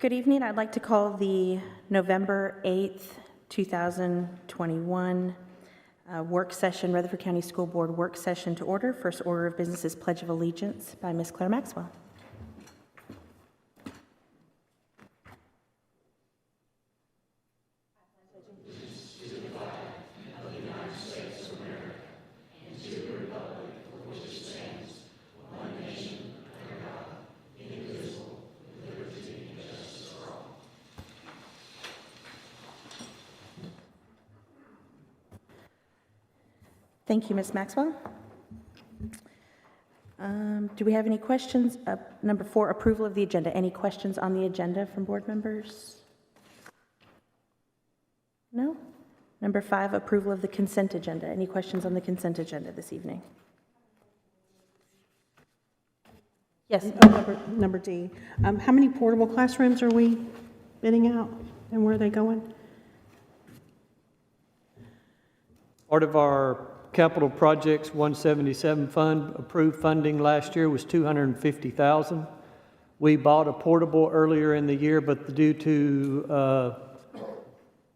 Good evening. I'd like to call the November 8th, 2021 work session, Rutherford County School Board work session to order. First order of business is Pledge of Allegiance by Ms. Claire Maxwell. Thank you, Ms. Maxwell. Do we have any questions? Number 4, approval of the agenda. Any questions on the agenda from board members? No? Number 5, approval of the consent agenda. Any questions on the consent agenda this evening? Yes. Number D. How many portable classrooms are we bidding out, and where are they going? Part of our Capital Projects 177 fund, approved funding last year was $250,000. We bought a portable earlier in the year, but due to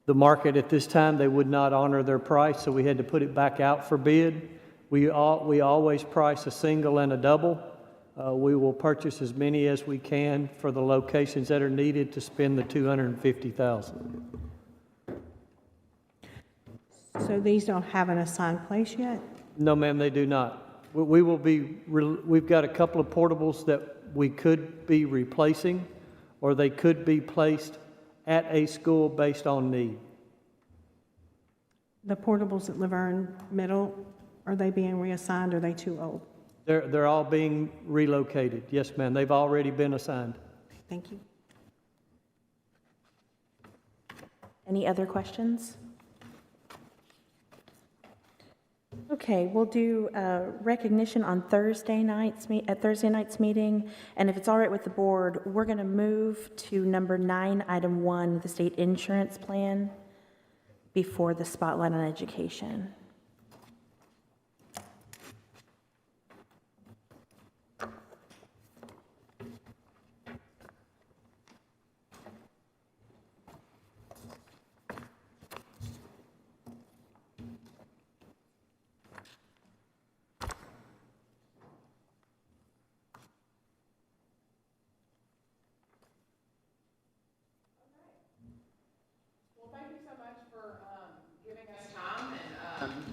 the market at this time, they would not honor their price, so we had to put it back out for bid. We always price a single and a double. We will purchase as many as we can for the locations that are needed to spend the $250,000. So these don't have an assigned place yet? No, ma'am, they do not. We've got a couple of portables that we could be replacing, or they could be placed at a school based on need. The portables at Laverne Middle, are they being reassigned, or are they too old? They're all being relocated. Yes, ma'am, they've already been assigned. Thank you. Any other questions? Okay, we'll do recognition on Thursday night's meeting, and if it's all right with the board, we're going to move to number 9, item 1, the state insurance plan, before the spotlight on education.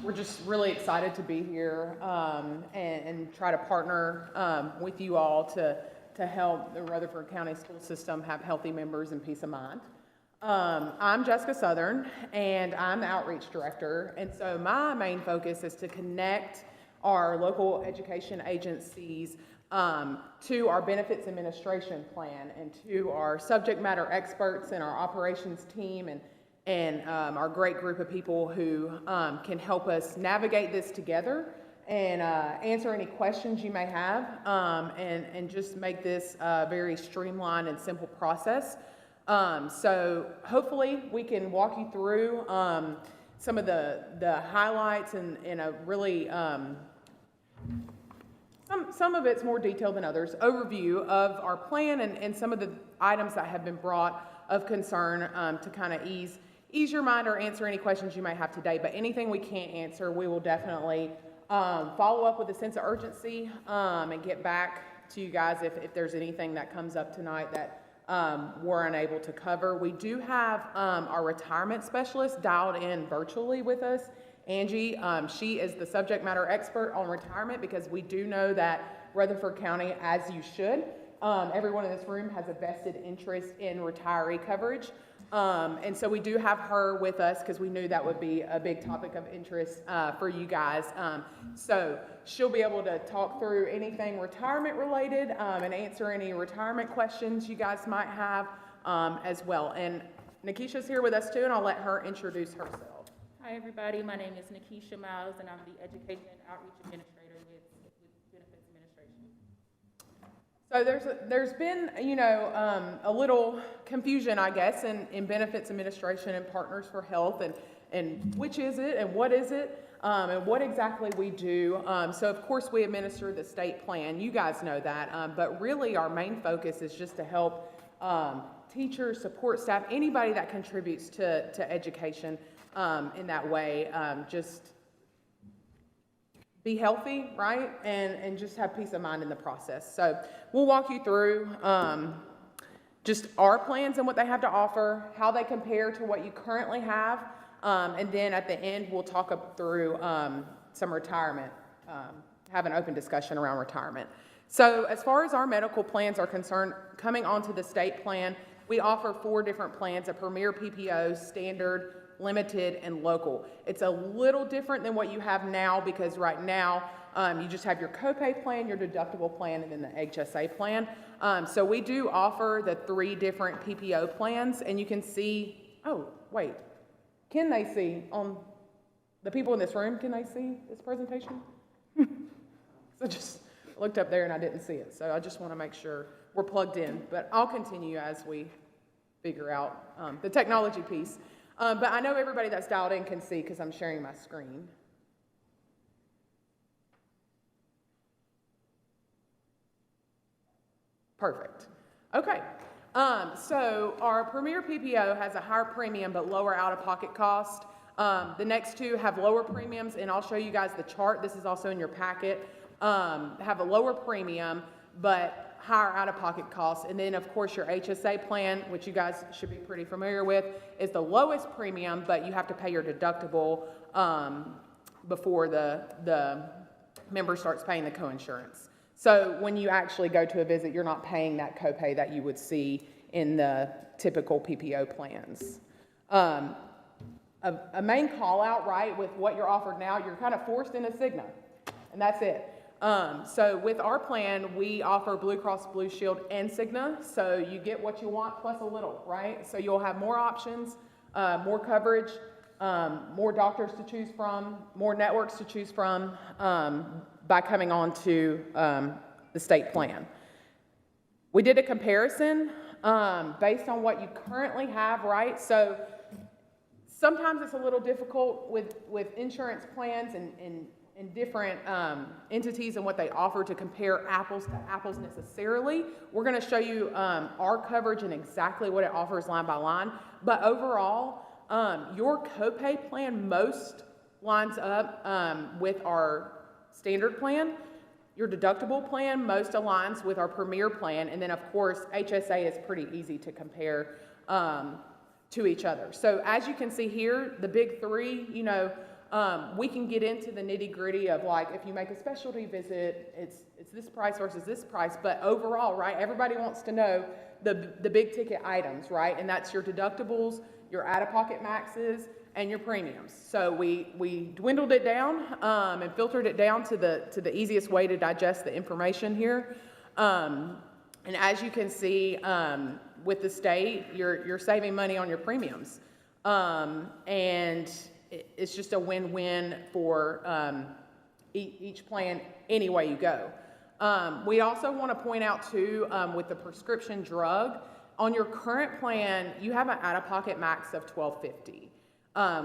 We're just really excited to be here and try to partner with you all to help the Rutherford County school system have healthy members and peace of mind. I'm Jessica Southern, and I'm the outreach director, and so my main focus is to connect our local education agencies to our benefits administration plan and to our subject matter experts and our operations team and our great group of people who can help us navigate this together and answer any questions you may have and just make this a very streamlined and simple process. So hopefully we can walk you through some of the highlights and a really, some of it's more detailed than others, overview of our plan and some of the items that have been brought of concern to kind of ease your mind or answer any questions you may have today. But anything we can't answer, we will definitely follow up with a sense of urgency and get back to you guys if there's anything that comes up tonight that we're unable to cover. We do have our retirement specialist dialed in virtually with us, Angie. She is the subject matter expert on retirement because we do know that Rutherford County, as you should, everyone in this room has a vested interest in retiree coverage. And so we do have her with us because we knew that would be a big topic of interest for you guys. So she'll be able to talk through anything retirement related and answer any retirement questions you guys might have as well. And Nikisha's here with us too, and I'll let her introduce herself. Hi everybody, my name is Nikisha Miles and I'm the Education and Outreach Administrator with Benefits Administration. So there's been, a little confusion, I guess, in Benefits Administration and Partners for Health and which is it and what is it and what exactly we do. So of course we administer the state plan. You guys know that, but really our main focus is just to help teachers, support staff, anybody that contributes to education in that way. Just be healthy, right? And just have peace of mind in the process. So we'll walk you through just our plans and what they have to offer, how they compare to what you currently have, and then at the end, we'll talk up through some retirement, have an open discussion around retirement. So as far as our medical plans are concerned, coming onto the state plan, we offer 4 different plans: a Premier PPO, Standard, Limited, and Local. It's a little different than what you have now because right now you just have your copay plan, your deductible plan, and then the HSA plan. So we do offer the 3 different PPO plans, and you can see, oh, wait, can they see on the people in this room, can they see this presentation? So just looked up there and I didn't see it. So I just want to make sure we're plugged in, but I'll continue as we figure out the technology piece. But I know everybody that's dialed in can see because I'm sharing my screen. Perfect. Okay. So our Premier PPO has a higher premium but lower out-of-pocket cost. The next 2 have lower premiums, and I'll show you guys the chart. This is also in your packet. Have a lower premium but higher out-of-pocket costs. And then, of course, your HSA plan, which you guys should be pretty familiar with, is the lowest premium, but you have to pay your deductible before the member starts paying the coinsurance. So when you actually go to a visit, you're not paying that copay that you would see in the typical PPO plans. A main call out, right, with what you're offered now, you're kind of forced into Cigna, and that's it. So with our plan, we offer Blue Cross Blue Shield and Cigna, so you get what you want plus a little, right? So you'll have more options, more coverage, more doctors to choose from, more networks to choose from by coming on to the state plan. We did a comparison based on what you currently have, right? So sometimes it's a little difficult with insurance plans and different entities and what they offer to compare apples to apples necessarily. We're going to show you our coverage and exactly what it offers line by line. But overall, your copay plan most lines up with our standard plan. Your deductible plan most aligns with our Premier plan. And then, of course, HSA is pretty easy to compare to each other. So as you can see here, the big 3, you know, we can get into the nitty-gritty of like if you make a specialty visit, it's this price versus this price. But overall, right, everybody wants to know the big ticket items, right? And that's your deductibles, your out-of-pocket maxes, and your premiums. So we dwindled it down and filtered it down to the easiest way to digest the information here. And as you can see, with the state, you're saving money on your premiums, and it's just a win-win for each plan any way you go. We also want to point out too, with the prescription drug, on your current plan, you have an out-of-pocket max of $1,250.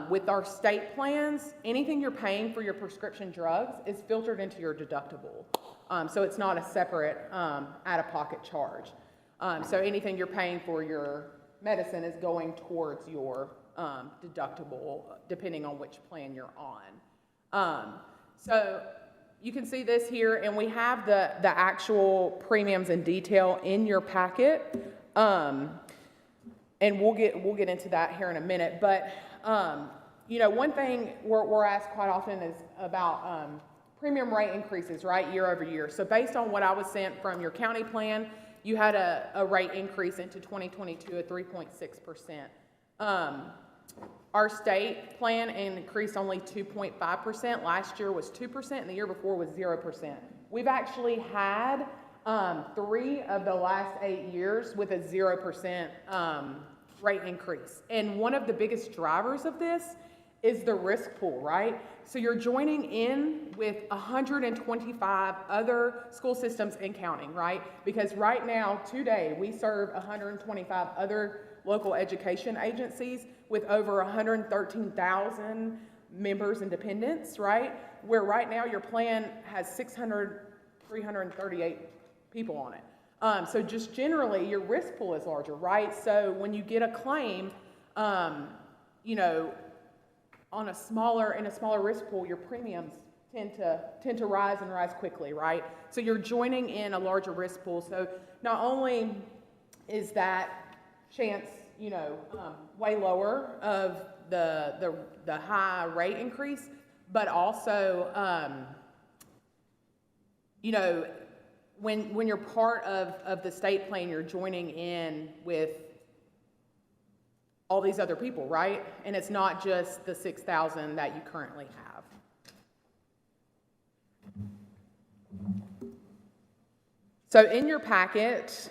With our state plans, anything you're paying for your prescription drugs is filtered into your deductible. So it's not a separate out-of-pocket charge. So anything you're paying for your medicine is going towards your deductible, depending on which plan you're on. So you can see this here, and we have the actual premiums in detail in your packet. And we'll get into that here in a minute. But you know, one thing we're asked quite often is about premium rate increases, right, year over year. So based on what I was sent from your county plan, you had a rate increase into 2022 of 3.6%. Our state plan increased only 2.5%. Last year was 2%, and the year before was 0%. We've actually had 3 of the last 8 years with a 0% rate increase. And one of the biggest drivers of this is the risk pool, right? So you're joining in with 125 other school systems and counting, right? Because right now, today, we serve 125 other local education agencies with over 113,000 members and dependents, right? Where right now your plan has 338 people on it. So just generally, your risk pool is larger, right? So when you get a claim, you know, in a smaller risk pool, your premiums tend to rise and rise quickly, right? So you're joining in a larger risk pool. So not only is that chance, you know, way lower of the high rate increase, but also, you know, when you're part of the state plan, you're joining in with all these other people, right? And it's not just the 6,000 that you currently have. So in your packet,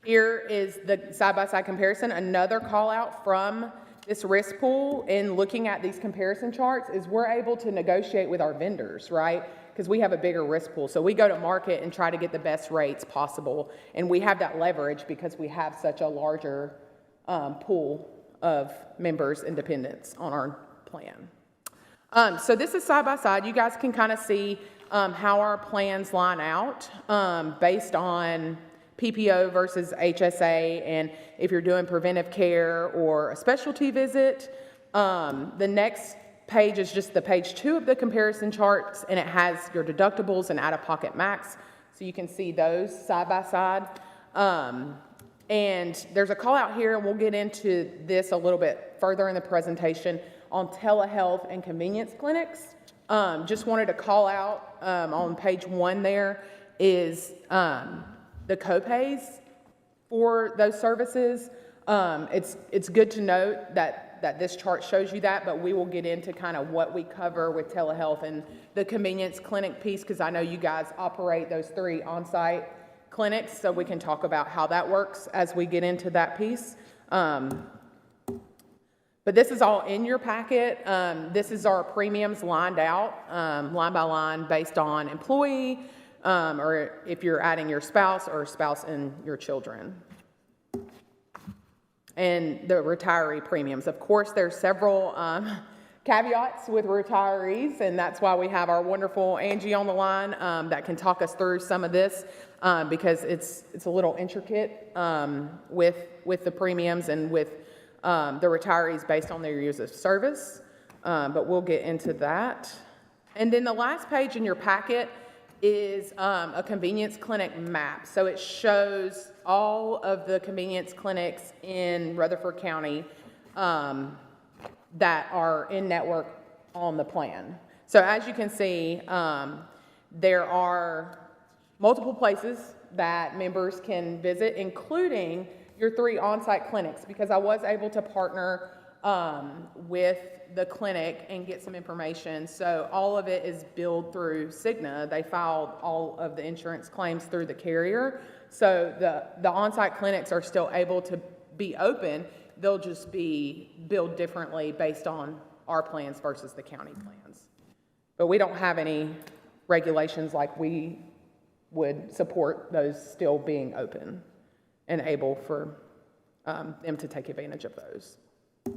here is the side-by-side comparison. Another call out from this risk pool in looking at these comparison charts is we're able to negotiate with our vendors, right? Because we have a bigger risk pool. So we go to market and try to get the best rates possible. And we have that leverage because we have such a larger pool of members and dependents on our plan. So this is side by side. You guys can kind of see how our plans line out based on PPO versus HSA, and if you're doing preventive care or a specialty visit. The next page is just the page 2 of the comparison charts, and it has your deductibles and out-of-pocket max, so you can see those side by side. And there's a call out here, and we'll get into this a little bit further in the presentation on telehealth and convenience clinics. Just wanted to call out on page 1 there is the copays for those services. It's good to note that this chart shows you that, but we will get into kind of what we cover with telehealth and the convenience clinic piece, because I know you guys operate those 3 on-site clinics, so we can talk about how that works as we get into that piece. But this is all in your packet. This is our premiums lined out, line by line, based on employee, or if you're adding your spouse or spouse and your children. And the retiree premiums. Of course, there's several caveats with retirees, and that's why we have our wonderful Angie on the line that can talk us through some of this, because it's a little intricate with the premiums and with the retirees based on their years of service, but we'll get into that. And then the last page in your packet is a convenience clinic map. So it shows all of the convenience clinics in Rutherford County that are in network on the plan. So as you can see, there are multiple places that members can visit, including your 3 on-site clinics, because I was able to partner with the clinic and get some information. So all of it is billed through Cigna. They filed all of the insurance claims through the carrier. So the on-site clinics are still able to be open. They'll just be billed differently based on our plans versus the county plans. But we don't have any regulations like we would support those still being open and able for them to take advantage of those. All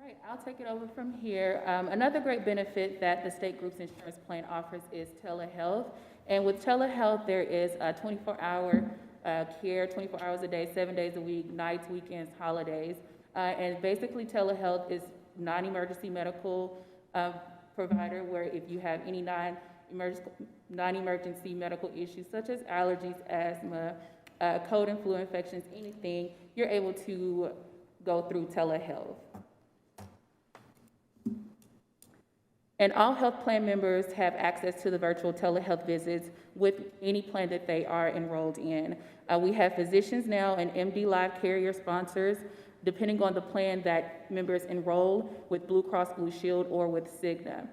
right, I'll take it over from here. Another great benefit that the State Group's insurance plan offers is telehealth. And with telehealth, there is a 24-hour care, 24 hours a day, 7 days a week, nights, weekends, holidays. And basically, telehealth is non-emergency medical provider, where if you have any non-emergency medical issues such as allergies, asthma, cold and flu infections, anything, you're able to go through telehealth. And all health plan members have access to the virtual telehealth visits with any plan that they are enrolled in. We have physicians now and MD Live carrier sponsors, depending on the plan that members enroll with Blue Cross Blue Shield or with Cigna.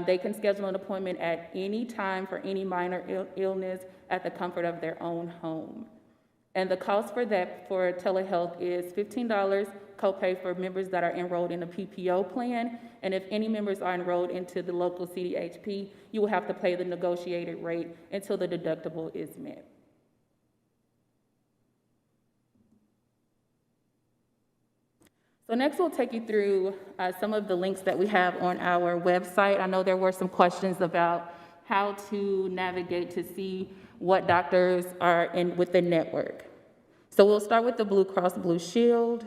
They can schedule an appointment at any time for any minor illness at the comfort of their own home. And the cost for that for telehealth is $15 copay for members that are enrolled in a PPO plan. And if any members are enrolled into the local CDHP, you will have to pay the negotiated rate until the deductible is met. So next we'll take you through some of the links that we have on our website. I know there were some questions about how to navigate to see what doctors are in with the network. So we'll start with the Blue Cross Blue Shield.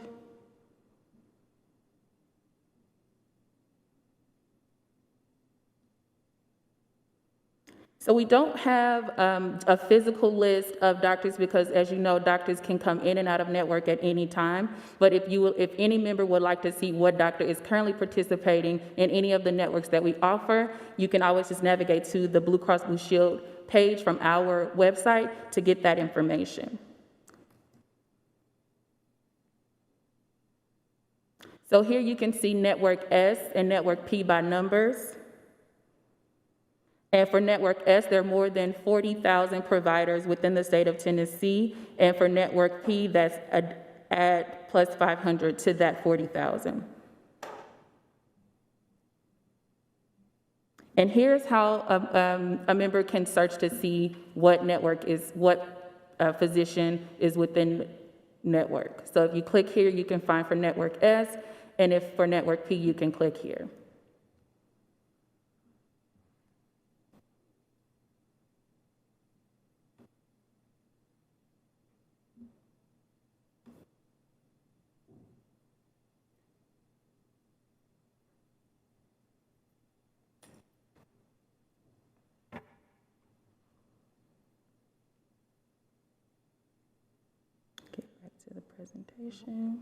So we don't have a physical list of doctors because, as you know, doctors can come in and out of network at any time. But if any member would like to see what doctor is currently participating in any of the networks that we offer, you can always just navigate to the Blue Cross Blue Shield page from our website to get that information. So here you can see Network S and Network P by numbers. And for Network S, there are more than 40,000 providers within the state of Tennessee. And for Network P, that's add plus 500 to that 40,000. And here's how a member can search to see what network is, what physician is within network. So if you click here, you can find for Network S, and if for Network P, you can click here. Get back to the presentation.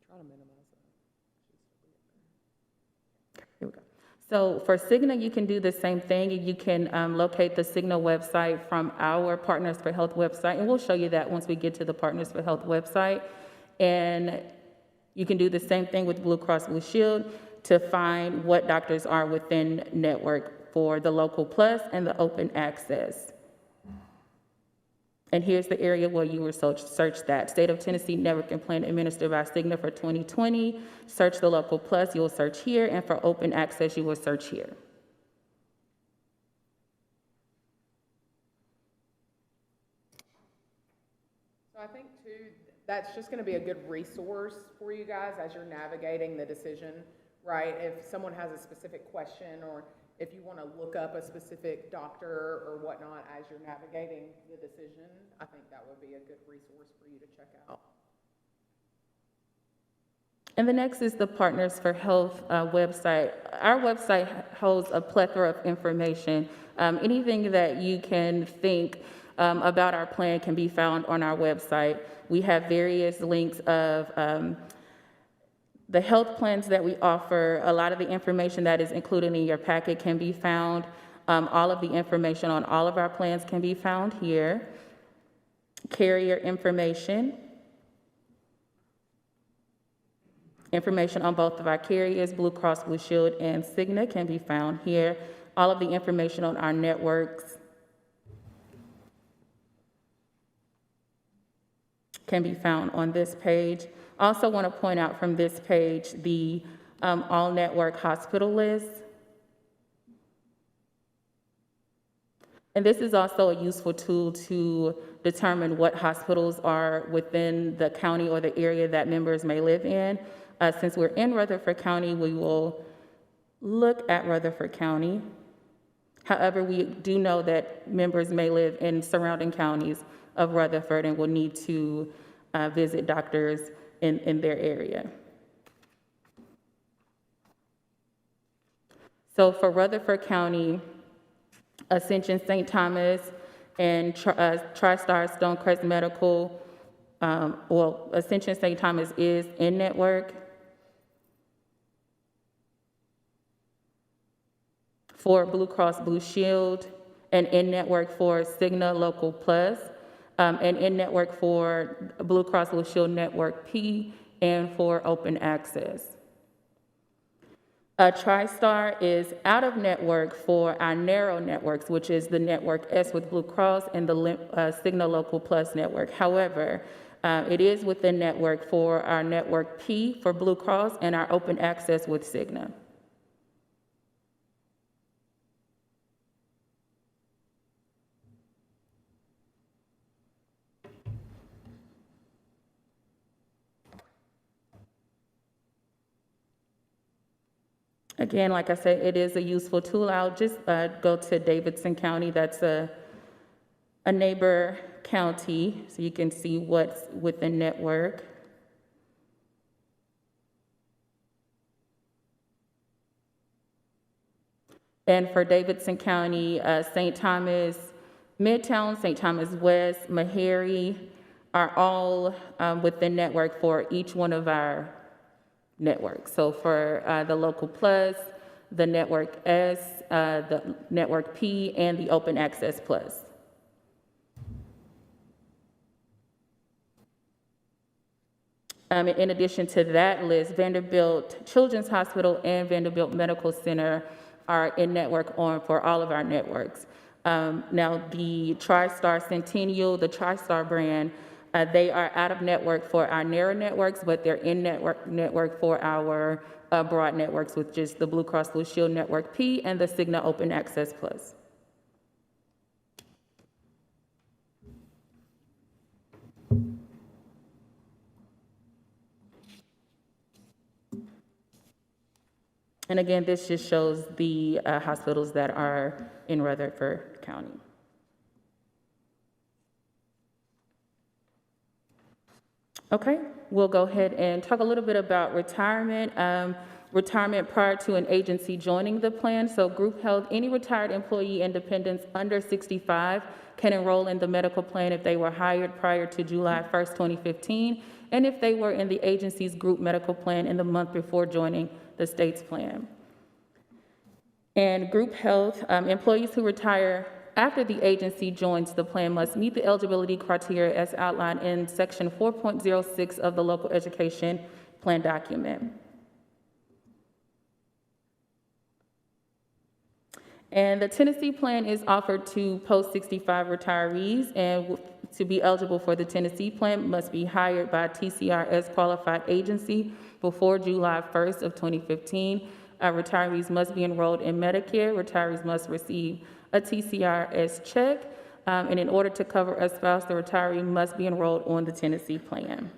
Try to minimize that. Here we go. So for Cigna, you can do the same thing. You can locate the Cigna website from our Partners for Health website, and we'll show you that once we get to the Partners for Health website. And you can do the same thing with Blue Cross Blue Shield to find what doctors are within network for the Local Plus and the Open Access. And here's the area where you will search that. State of Tennessee Network and Plan administered by Cigna for 2020. Search the Local Plus, you will search here, and for Open Access, you will search here. So I think too, that's just gonna be a good resource for you guys as you're navigating the decision, right? If someone has a specific question, or if you wanna look up a specific doctor or whatnot as you're navigating the decision, I think that would be a good resource for you to check out. And the next is the Partners for Health website. Our website holds a plethora of information. Anything that you can think about our plan can be found on our website. We have various links of the health plans that we offer. A lot of the information that is included in your packet can be found. All of the information on all of our plans can be found here. Carrier information. Information on both of our carriers, Blue Cross Blue Shield and Cigna, can be found here. All of the information on our networks can be found on this page. Also want to point out from this page the all-network hospital list. And this is also a useful tool to determine what hospitals are within the county or the area that members may live in. Since we're in Rutherford County, we will look at Rutherford County. However, we do know that members may live in surrounding counties of Rutherford and will need to visit doctors in their area. So for Rutherford County, Ascension St. Thomas and TriStar Stonecrest Medical, Ascension St. Thomas is in network. For Blue Cross Blue Shield, and in network for Cigna Local Plus, and in network for Blue Cross Blue Shield Network P, and for Open Access. TriStar is out of network for our narrow networks, which is the Network S with Blue Cross and the Cigna Local Plus network. However, it is within network for our Network P for Blue Cross and our Open Access with Cigna. Again, like I said, it is a useful tool. I'll just go to Davidson County. That's a neighbor county, so you can see what's within network. And for Davidson County, St. Thomas Midtown, St. Thomas West, Meharry are all within network for each one of our networks. So for the Local Plus, the Network S, the Network P, and the Open Access Plus. In addition to that list, Vanderbilt Children's Hospital and Vanderbilt Medical Center are in network for all of our networks. Now, the TriStar Centennial, the TriStar brand, they are out of network for our narrow networks, but they're in network for our broad networks, which is the Blue Cross Blue Shield Network P and the Cigna Open Access Plus. And again, this just shows the hospitals that are in Rutherford County. Okay, we'll go ahead and talk a little bit about retirement. Retirement prior to an agency joining the plan. So group health, any retired employee and dependents under 65 can enroll in the medical plan if they were hired prior to July 1st, 2015, and if they were in the agency's group medical plan in the month before joining the state's plan. And group health, employees who retire after the agency joins the plan must meet the eligibility criteria as outlined in Section 4.06 of the local education plan document. And the Tennessee plan is offered to post-65 retirees, and to be eligible for the Tennessee plan must be hired by a TCRS qualified agency before July 1st of 2015. Retirees must be enrolled in Medicare. Retirees must receive a TCRS check. And in order to cover a spouse, the retiree must be enrolled on the Tennessee plan.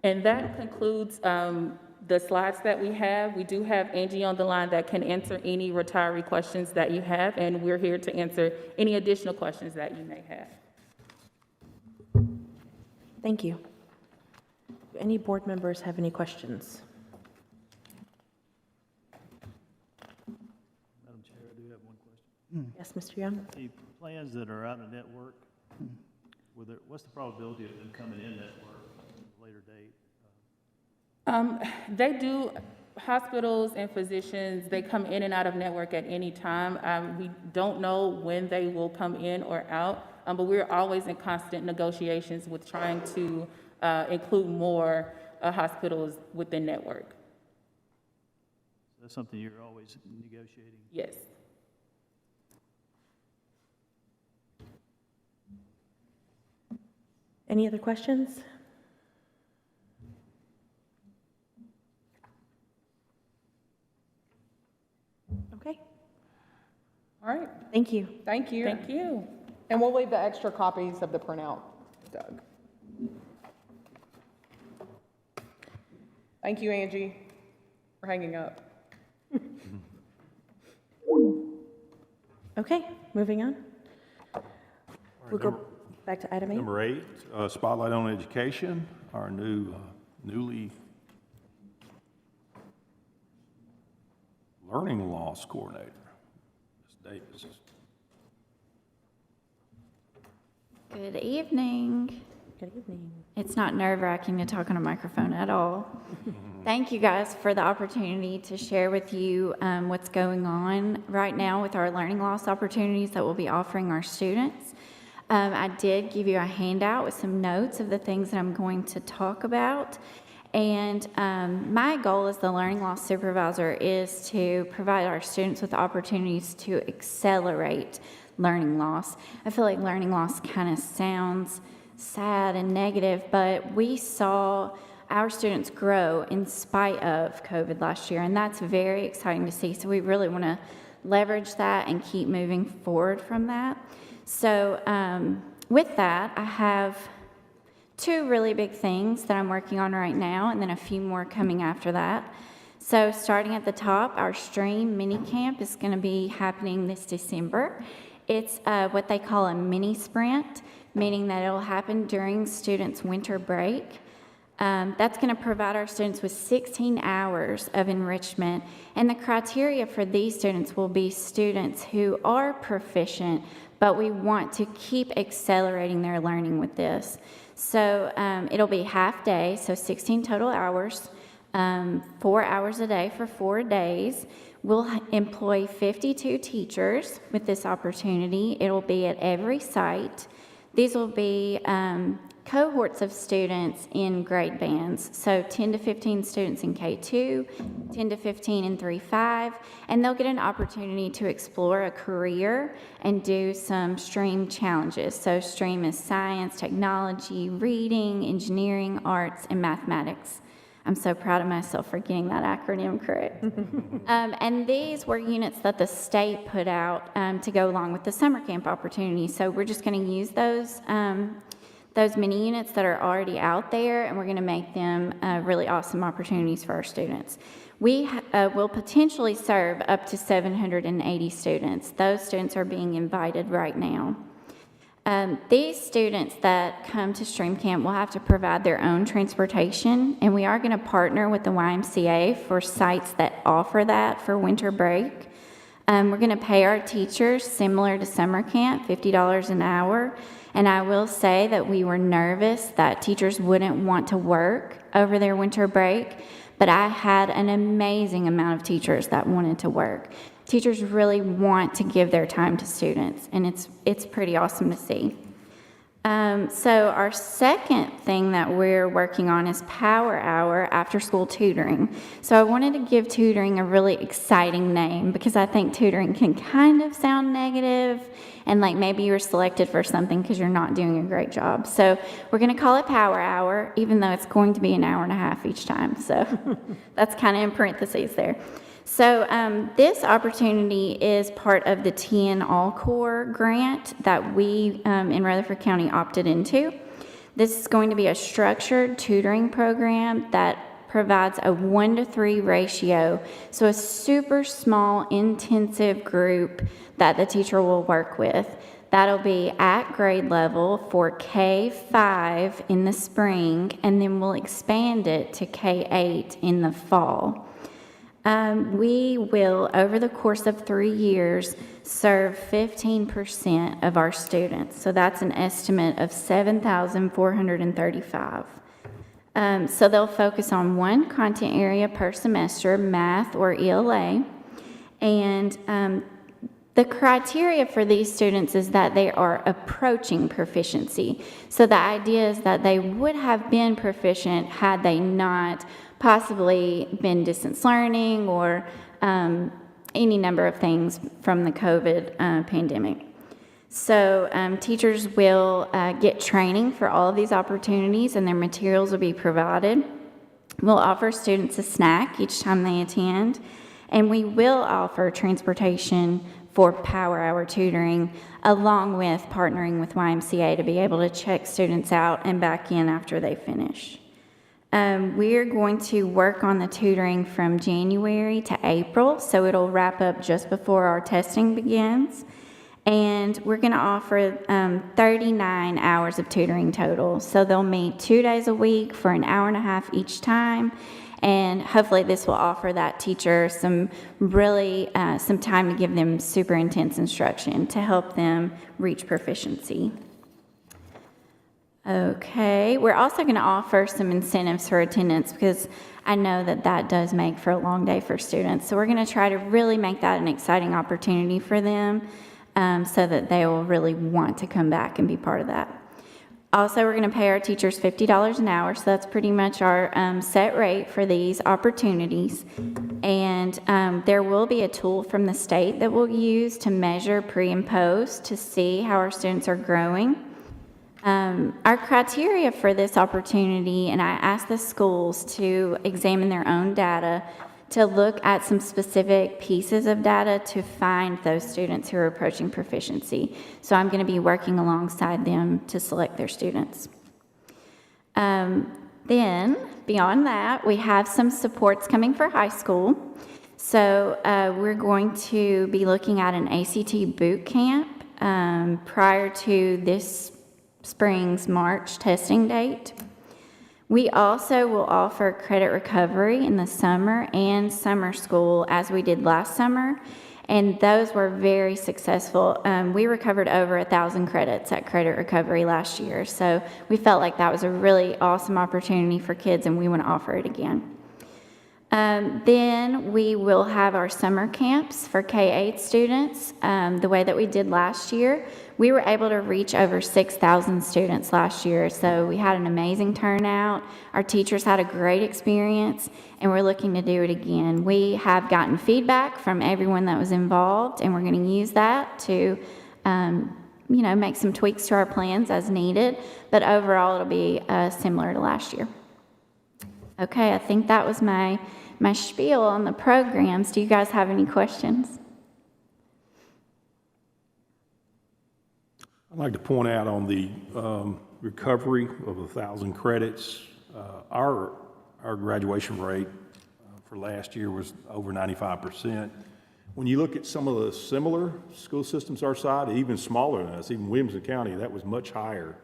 And that concludes the slides that we have. We do have Angie on the line that can answer any retiree questions that you have, and we're here to answer any additional questions that you may have. Thank you. Do any board members have any questions? Madam Chair, I do have one question. Yes, Mr. Young? The plans that are out in the network, what's the probability of them coming in network at a later date? They do, hospitals and physicians, they come in and out of network at any time. We don't know when they will come in or out, but we're always in constant negotiations with trying to include more hospitals within network. So that's something you're always negotiating? Yes. Any other questions? Okay, All right, thank you. thank you. Thank you. And we'll leave the extra copies of the printout, Doug. Thank you, Angie, for hanging up. Okay, moving on. We'll go back to item 8. Number 8, Spotlight on Education, our newly learning loss coordinator, Ms. Davis. Good evening. Good evening. It's not nerve-wracking to talk on a microphone at all. Thank you guys for the opportunity to share with you what's going on right now with our learning loss opportunities that we'll be offering our students. I did give you a handout with some notes of the things that I'm going to talk about. And my goal as the learning loss supervisor is to provide our students with opportunities to accelerate learning loss. I feel like learning loss kind of sounds sad and negative, but we saw our students grow in spite of COVID last year, and that's very exciting to see. So we really want to leverage that and keep moving forward from that. So with that, I have two really big things that I'm working on right now, and then a few more coming after that. So starting at the top, our STREAM mini camp is going to be happening this December. It's what they call a mini sprint, meaning that it'll happen during students' winter break. That's going to provide our students with 16 hours of enrichment, and the criteria for these students will be students who are proficient, but we want to keep accelerating their learning with this. So it'll be half day, so 16 total hours, 4 hours a day for 4 days. We'll employ 52 teachers with this opportunity. It'll be at every site. These will be cohorts of students in grade bands, so 10 to 15 students in K2, 10 to 15 in 3-5, and they'll get an opportunity to explore a career and do some STREAM challenges. So STREAM is science, technology, reading, engineering, arts, and mathematics. I'm so proud of myself for getting that acronym correct. And these were units that the state put out to go along with the summer camp opportunity. So we're just going to use those mini units that are already out there, and we're going to make them really awesome opportunities for our students. We will potentially serve up to 780 students. Those students are being invited right now. These students that come to STREAM Camp will have to provide their own transportation, and we are going to partner with the YMCA for sites that offer that for winter break. We're going to pay our teachers similar to summer camp, $50 an hour, and I will say that we were nervous that teachers wouldn't want to work over their winter break, but I had an amazing amount of teachers that wanted to work. Teachers really want to give their time to students, and it's pretty awesome to see. So our second thing that we're working on is Power Hour after-school tutoring. So I wanted to give tutoring a really exciting name because I think tutoring can kind of sound negative, and like maybe you were selected for something because you're not doing a great job. So we're going to call it Power Hour, even though it's going to be an hour and a half each time. So that's kind of in parentheses there. So this opportunity is part of the TN All-Core grant that we in Rutherford County opted into. This is going to be a structured tutoring program that provides a 1-to-3 ratio, so a super small intensive group that the teacher will work with. That'll be at grade level for K5 in the spring, and then we'll expand it to K8 in the fall. We will, over the course of 3 years, serve 15% of our students. So that's an estimate of 7,435. So they'll focus on one content area per semester, math or ELA. And the criteria for these students is that they are approaching proficiency. So the idea is that they would have been proficient had they not possibly been distance learning or any number of things from the COVID pandemic. So teachers will get training for all of these opportunities, and their materials will be provided. We'll offer students a snack each time they attend, and we will offer transportation for Power Hour tutoring, along with partnering with YMCA to be able to check students out and back in after they finish. We're going to work on the tutoring from January to April, so it'll wrap up just before our testing begins. And we're going to offer 39 hours of tutoring total. So they'll meet 2 days a week for an hour and a half each time. And hopefully this will offer that teacher some time to give them super intense instruction to help them reach proficiency. Okay, we're also going to offer some incentives for attendance because I know that that does make for a long day for students. So we're going to try to really make that an exciting opportunity for them so that they will really want to come back and be part of that. Also, we're going to pay our teachers $50 an hour, so that's pretty much our set rate for these opportunities. And there will be a tool from the state that we'll use to measure pre and post to see how our students are growing. Our criteria for this opportunity, and I asked the schools to examine their own data to look at some specific pieces of data to find those students who are approaching proficiency. So I'm going to be working alongside them to select their students. Then, beyond that, we have some supports coming for high school. So we're going to be looking at an ACT boot camp prior to this spring's March testing date. We also will offer credit recovery in the summer and summer school as we did last summer, and those were very successful. We recovered over 1,000 credits at credit recovery last year, so we felt like that was a really awesome opportunity for kids, and we want to offer it again. Then we will have our summer camps for K-8 students. The way that we did last year, we were able to reach over 6,000 students last year, so we had an amazing turnout. Our teachers had a great experience, and we're looking to do it again. We have gotten feedback from everyone that was involved, and we're going to use that to make some tweaks to our plans as needed, but overall it'll be similar to last year. Okay, I think that was my spiel on the programs. Do you guys have any questions? I'd like to point out on the recovery of 1,000 credits, our graduation rate for last year was over 95%. When you look at some of the similar school systems our side, even smaller than us, even Williamson County, that was much higher.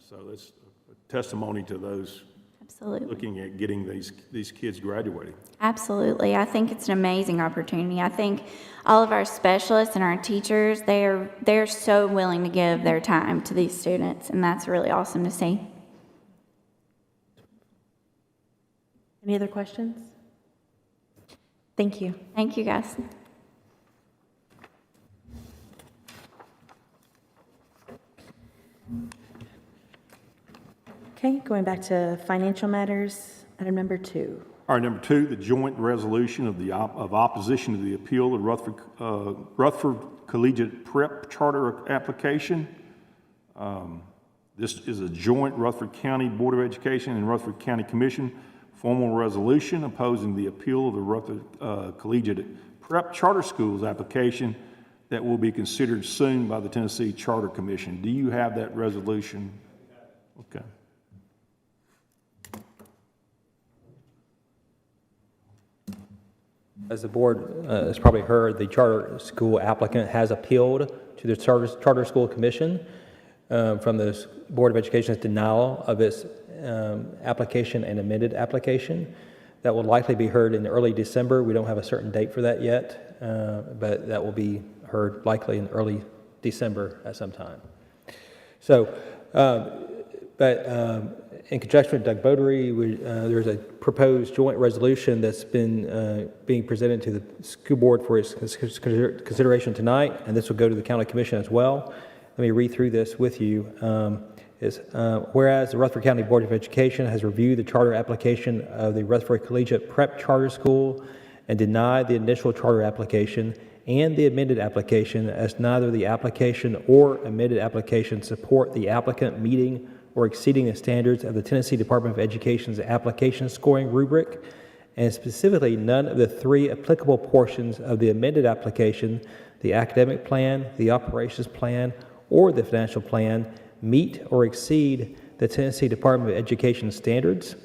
So that's a testimony to those Absolutely. looking at getting these kids graduating. Absolutely. I think it's an amazing opportunity. I think all of our specialists and our teachers, they're so willing to give their time to these students, and that's really awesome to see. Any other questions? Thank you. Thank you, guys. Okay, going back to financial matters, item number 2. All right, number 2, the joint resolution of opposition to the appeal of Rutherford Collegiate Prep Charter application. This is a joint Rutherford County Board of Education and Rutherford County Commission formal resolution opposing the appeal of the Rutherford Collegiate Prep Charter Schools application that will be considered soon by the Tennessee Charter Commission. Do you have that resolution? Okay. As the board has probably heard, the charter school applicant has appealed to the Charter School Commission from the Board of Education's denial of its application and amended application. That will likely be heard in early December. We don't have a certain date for that yet, but that will be heard likely in early December at some time. So, in conjunction with Doug Bodery, there's a proposed joint resolution that's been being presented to the school board for its consideration tonight, and this will go to the county commission as well. Let me read through this with you. Whereas the Rutherford County Board of Education has reviewed the charter application of the Rutherford Collegiate Prep Charter School and denied the initial charter application and the amended application, as neither the application or amended application support the applicant meeting or exceeding the standards of the Tennessee Department of Education's application scoring rubric, and specifically none of the 3 applicable portions of the amended application, the academic plan, the operations plan, or the financial plan, meet or exceed the Tennessee Department of Education standards.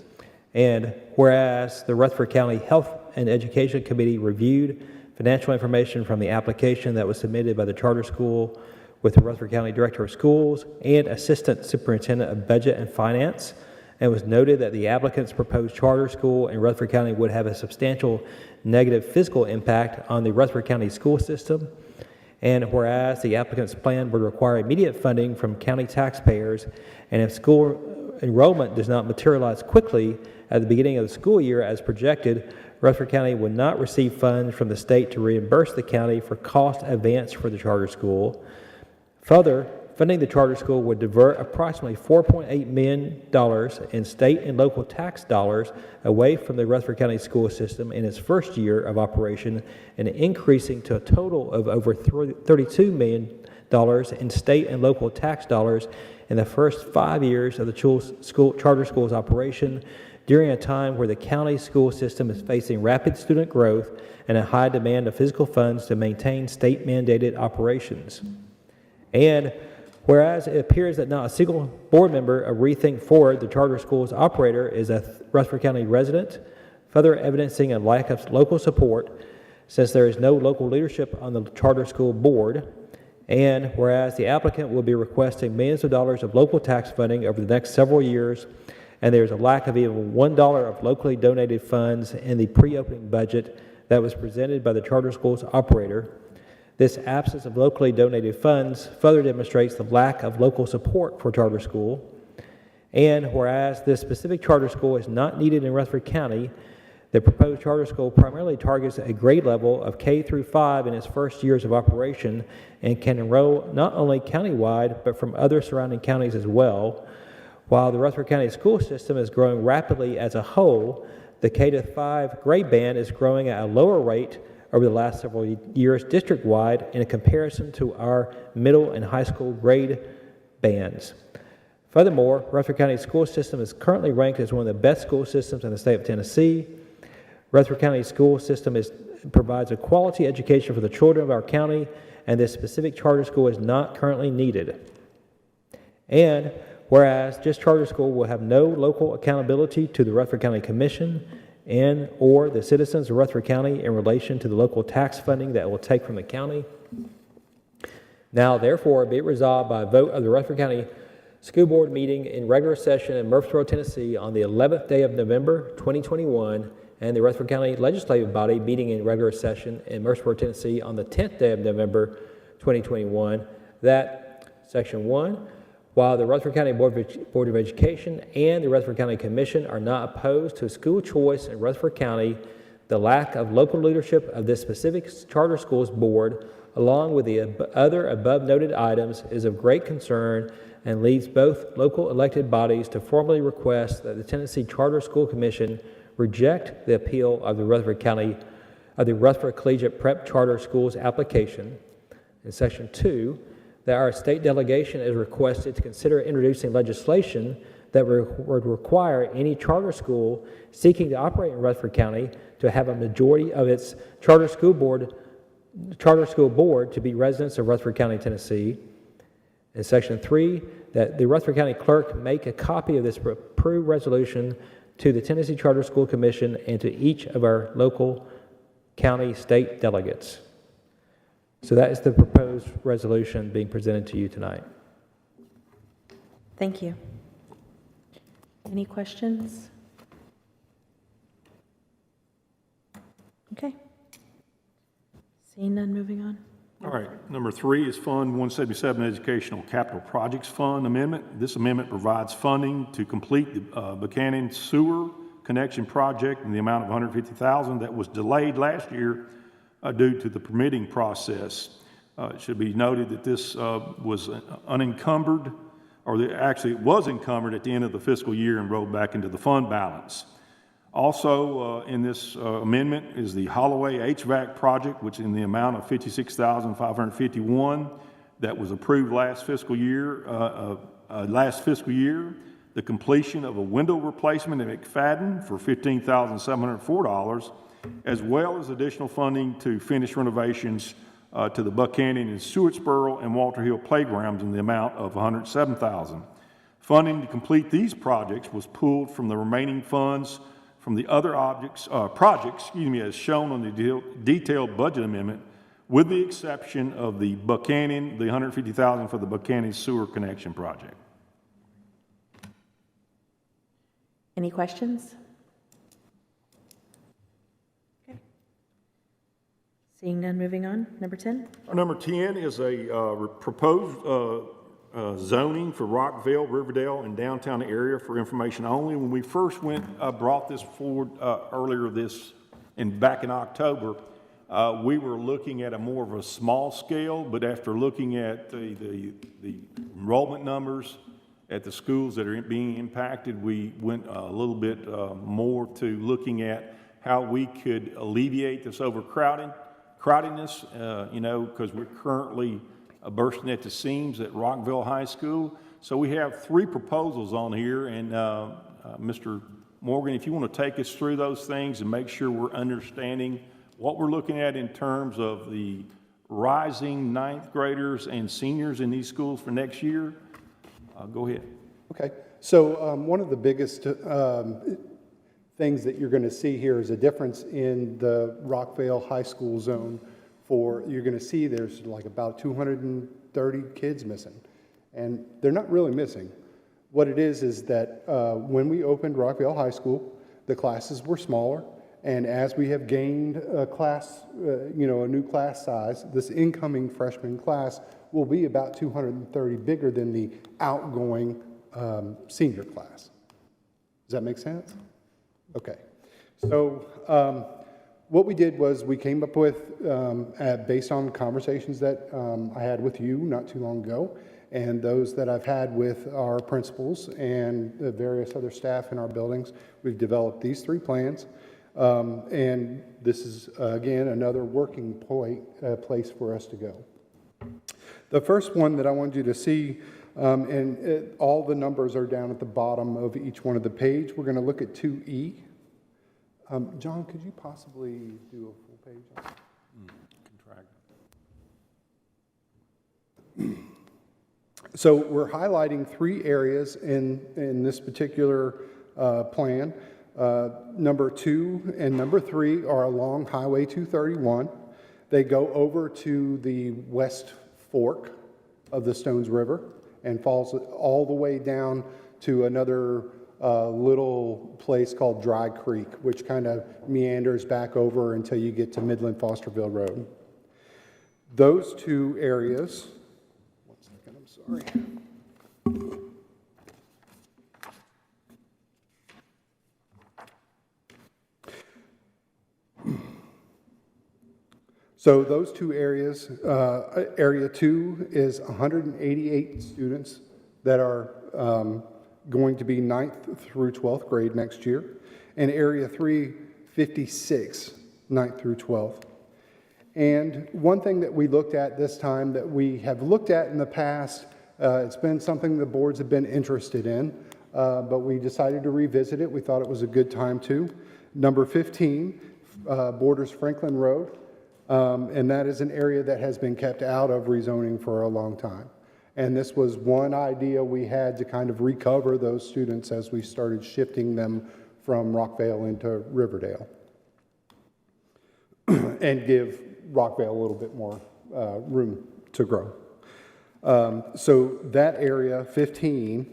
And whereas the Rutherford County Health and Education Committee reviewed financial information from the application that was submitted by the charter school with the Rutherford County Director of Schools and Assistant Superintendent of Budget and Finance, and was noted that the applicant's proposed charter school in Rutherford County would have a substantial negative fiscal impact on the Rutherford County school system. And whereas the applicant's plan would require immediate funding from county taxpayers, and if school enrollment does not materialize quickly at the beginning of the school year as projected, Rutherford County would not receive funds from the state to reimburse the county for cost advanced for the charter school. Further, funding the charter school would divert approximately $4.8 million in state and local tax dollars away from the Rutherford County school system in its first year of operation, and increasing to a total of over $32 million in state and local tax dollars in the first 5 years of the charter school's operation, during a time where the county school system is facing rapid student growth and a high demand of physical funds to maintain state-mandated operations. And Whereas it appears that not a single board member of Rethink Forward, the charter schools operator, is a Rutherford County resident, further evidencing a lack of local support since there is no local leadership on the charter school board. And whereas the applicant will be requesting millions of dollars of local tax funding over the next several years, and there is a lack of even $1 of locally donated funds in the pre-opening budget that was presented by the charter schools operator, this absence of locally donated funds further demonstrates the lack of local support for charter school. And whereas this specific charter school is not needed in Rutherford County, the proposed charter school primarily targets a grade level of K through 5 in its first years of operation and can enroll not only countywide but from other surrounding counties as well. While the Rutherford County school system is growing rapidly as a whole, the K to 5 grade band is growing at a lower rate over the last several years district-wide in comparison to our middle and high school grade bands. Furthermore, Rutherford County school system is currently ranked as one of the best school systems in the state of Tennessee. Rutherford County school system provides a quality education for the children of our county, and this specific charter school is not currently needed. And whereas this charter school will have no local accountability to the Rutherford County Commission and or the citizens of Rutherford County in relation to the local tax funding that it will take from the county. Now, therefore, be it resolved by a vote of the Rutherford County School Board meeting in regular session in Murfreesboro, Tennessee on the 11th day of November 2021, and the Rutherford County Legislative Body meeting in regular session in Murfreesboro, Tennessee on the 10th day of November 2021, that Section 1, while the Rutherford County Board of Education and the Rutherford County Commission are not opposed to school choice in Rutherford County, the lack of local leadership of this specific charter schools board, along with the other above-noted items, is of great concern and leads both local elected bodies to formally request that the Tennessee Charter School Commission reject the appeal of the Rutherford Collegiate Prep Charter Schools application. In Section 2, that our state delegation is requested to consider introducing legislation that would require any charter school seeking to operate in Rutherford County to have a majority of its charter school board to be residents of Rutherford County, Tennessee. In Section 3, that the Rutherford County Clerk make a copy of this approved resolution to the Tennessee Charter School Commission and to each of our local county state delegates. So that is the proposed resolution being presented to you tonight. Thank you. Any questions? Okay. Seeing none, moving on. All right, number 3 is Fund 177 Educational Capital Projects Fund Amendment. This amendment provides funding to complete the Buchanan Sewer Connection Project in the amount of $150,000 that was delayed last year due to the permitting process. It should be noted that this was unencumbered, or actually it was encumbered at the end of the fiscal year and rolled back into the fund balance. Also in this amendment is the Holloway HVAC project, which in the amount of $56,551 that was approved last fiscal year. The completion of a window replacement at McFadden for $15,704, as well as additional funding to finish renovations to the Buchanan and Stewartsboro and Walter Hill playgrounds in the amount of $107,000. Funding to complete these projects was pulled from the remaining funds from the other projects, as shown on the detailed budget amendment, with the exception of the Buchanan, the $150,000 for the Buchanan Sewer Connection Project. Any questions? Okay. Seeing none, moving on. Number 10. Number 10 is a proposed zoning for Rockville, Riverdale, and downtown area for information only. When we first brought this forward back in October, we were looking at a more of a small scale, but after looking at the enrollment numbers at the schools that are being impacted, we went a little bit more to looking at how we could alleviate this overcrowdedness, because we're currently bursting at the seams at Rockville High School. So we have 3 proposals on here, and Mr. Morgan, if you want to take us through those things and make sure we're understanding what we're looking at in terms of the rising ninth graders and seniors in these schools for next year. Go ahead. Okay, so one of the biggest things that you're going to see here is a difference in the Rockvale High School zone you're going to see there's like about 230 kids missing, and they're not really missing. What it is that when we opened Rockvale High School, the classes were smaller, and as we have gained a class, a new class size, this incoming freshman class will be about 230 bigger than the outgoing senior class. Does that make sense? Okay. So what we did was we came up with, based on conversations that I had with you not too long ago, and those that I've had with our principals and the various other staff in our buildings, we've developed these 3 plans. And this is, again, another working place for us to go. The first one that I wanted you to see, all the numbers are down at the bottom of each one of the page. We're going to look at 2E. John, could you possibly do a full page on that? So we're highlighting 3 areas in this particular plan. Number 2 and number 3 are along Highway 231. They go over to the West Fork of the Stones River and falls all the way down to another little place called Dry Creek, which kind of meanders back over until you get to Midland Fosterville Road. Those 2 areas, one second, I'm sorry. So those 2 areas, Area 2 is 188 students that are going to be 9th through 12th grade next year, and Area 3, 56, 9th through 12th. And one thing that we looked at this time that we have looked at in the past, it's been something the boards have been interested in, but we decided to revisit it. We thought it was a good time to. Number 15 borders Franklin Road. And that is an area that has been kept out of rezoning for a long time. And this was one idea we had to kind of recover those students as we started shifting them from Rockvale into Riverdale and give Rockvale a little bit more room to grow. So that area, 15,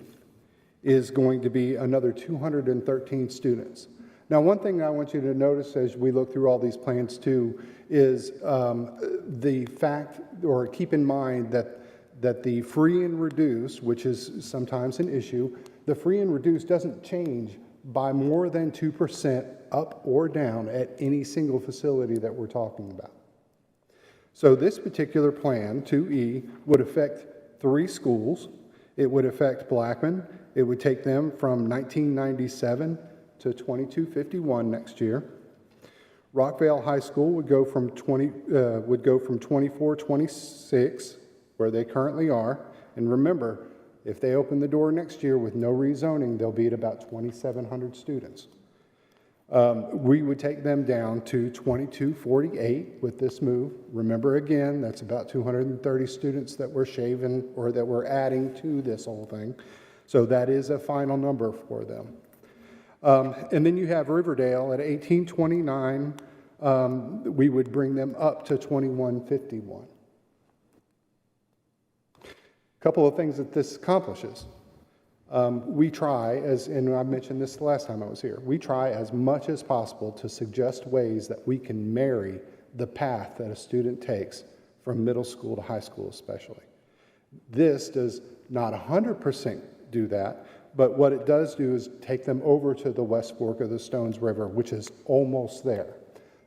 is going to be another 213 students. Now, one thing I want you to notice as we look through all these plans too is the fact, or keep in mind that the free and reduced, which is sometimes an issue, the free and reduced doesn't change by more than 2% up or down at any single facility that we're talking about. So this particular plan, 2E, would affect 3 schools. It would affect Blackman. It would take them from 1997 to 2251 next year. Rockvale High School would go from 2426, where they currently are. And remember, if they open the door next year with no rezoning, they'll be at about 2,700 students. We would take them down to 2248 with this move. Remember again, that's about 230 students that we're shaving or that we're adding to this whole thing. So that is a final number for them. And then you have Riverdale at 1829. We would bring them up to 2151. A couple of things that this accomplishes. We try, and I mentioned this the last time I was here, we try as much as possible to suggest ways that we can marry the path that a student takes from middle school to high school especially. This does not 100% do that, but what it does do is take them over to the West Fork of the Stones River, which is almost there.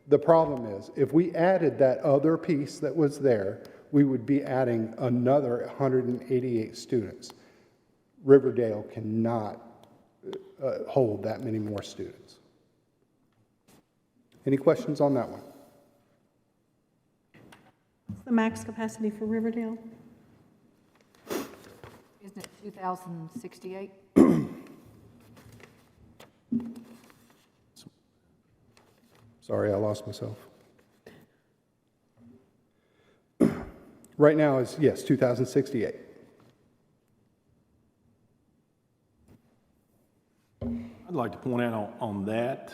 The problem is, if we added that other piece that was there, we would be adding another 188 students. Riverdale cannot hold that many more students. Any questions on that one? What's the max capacity for Riverdale? Isn't it 2,068? Sorry, I lost myself. Right now is, yes, 2,068. I'd like to point out on that,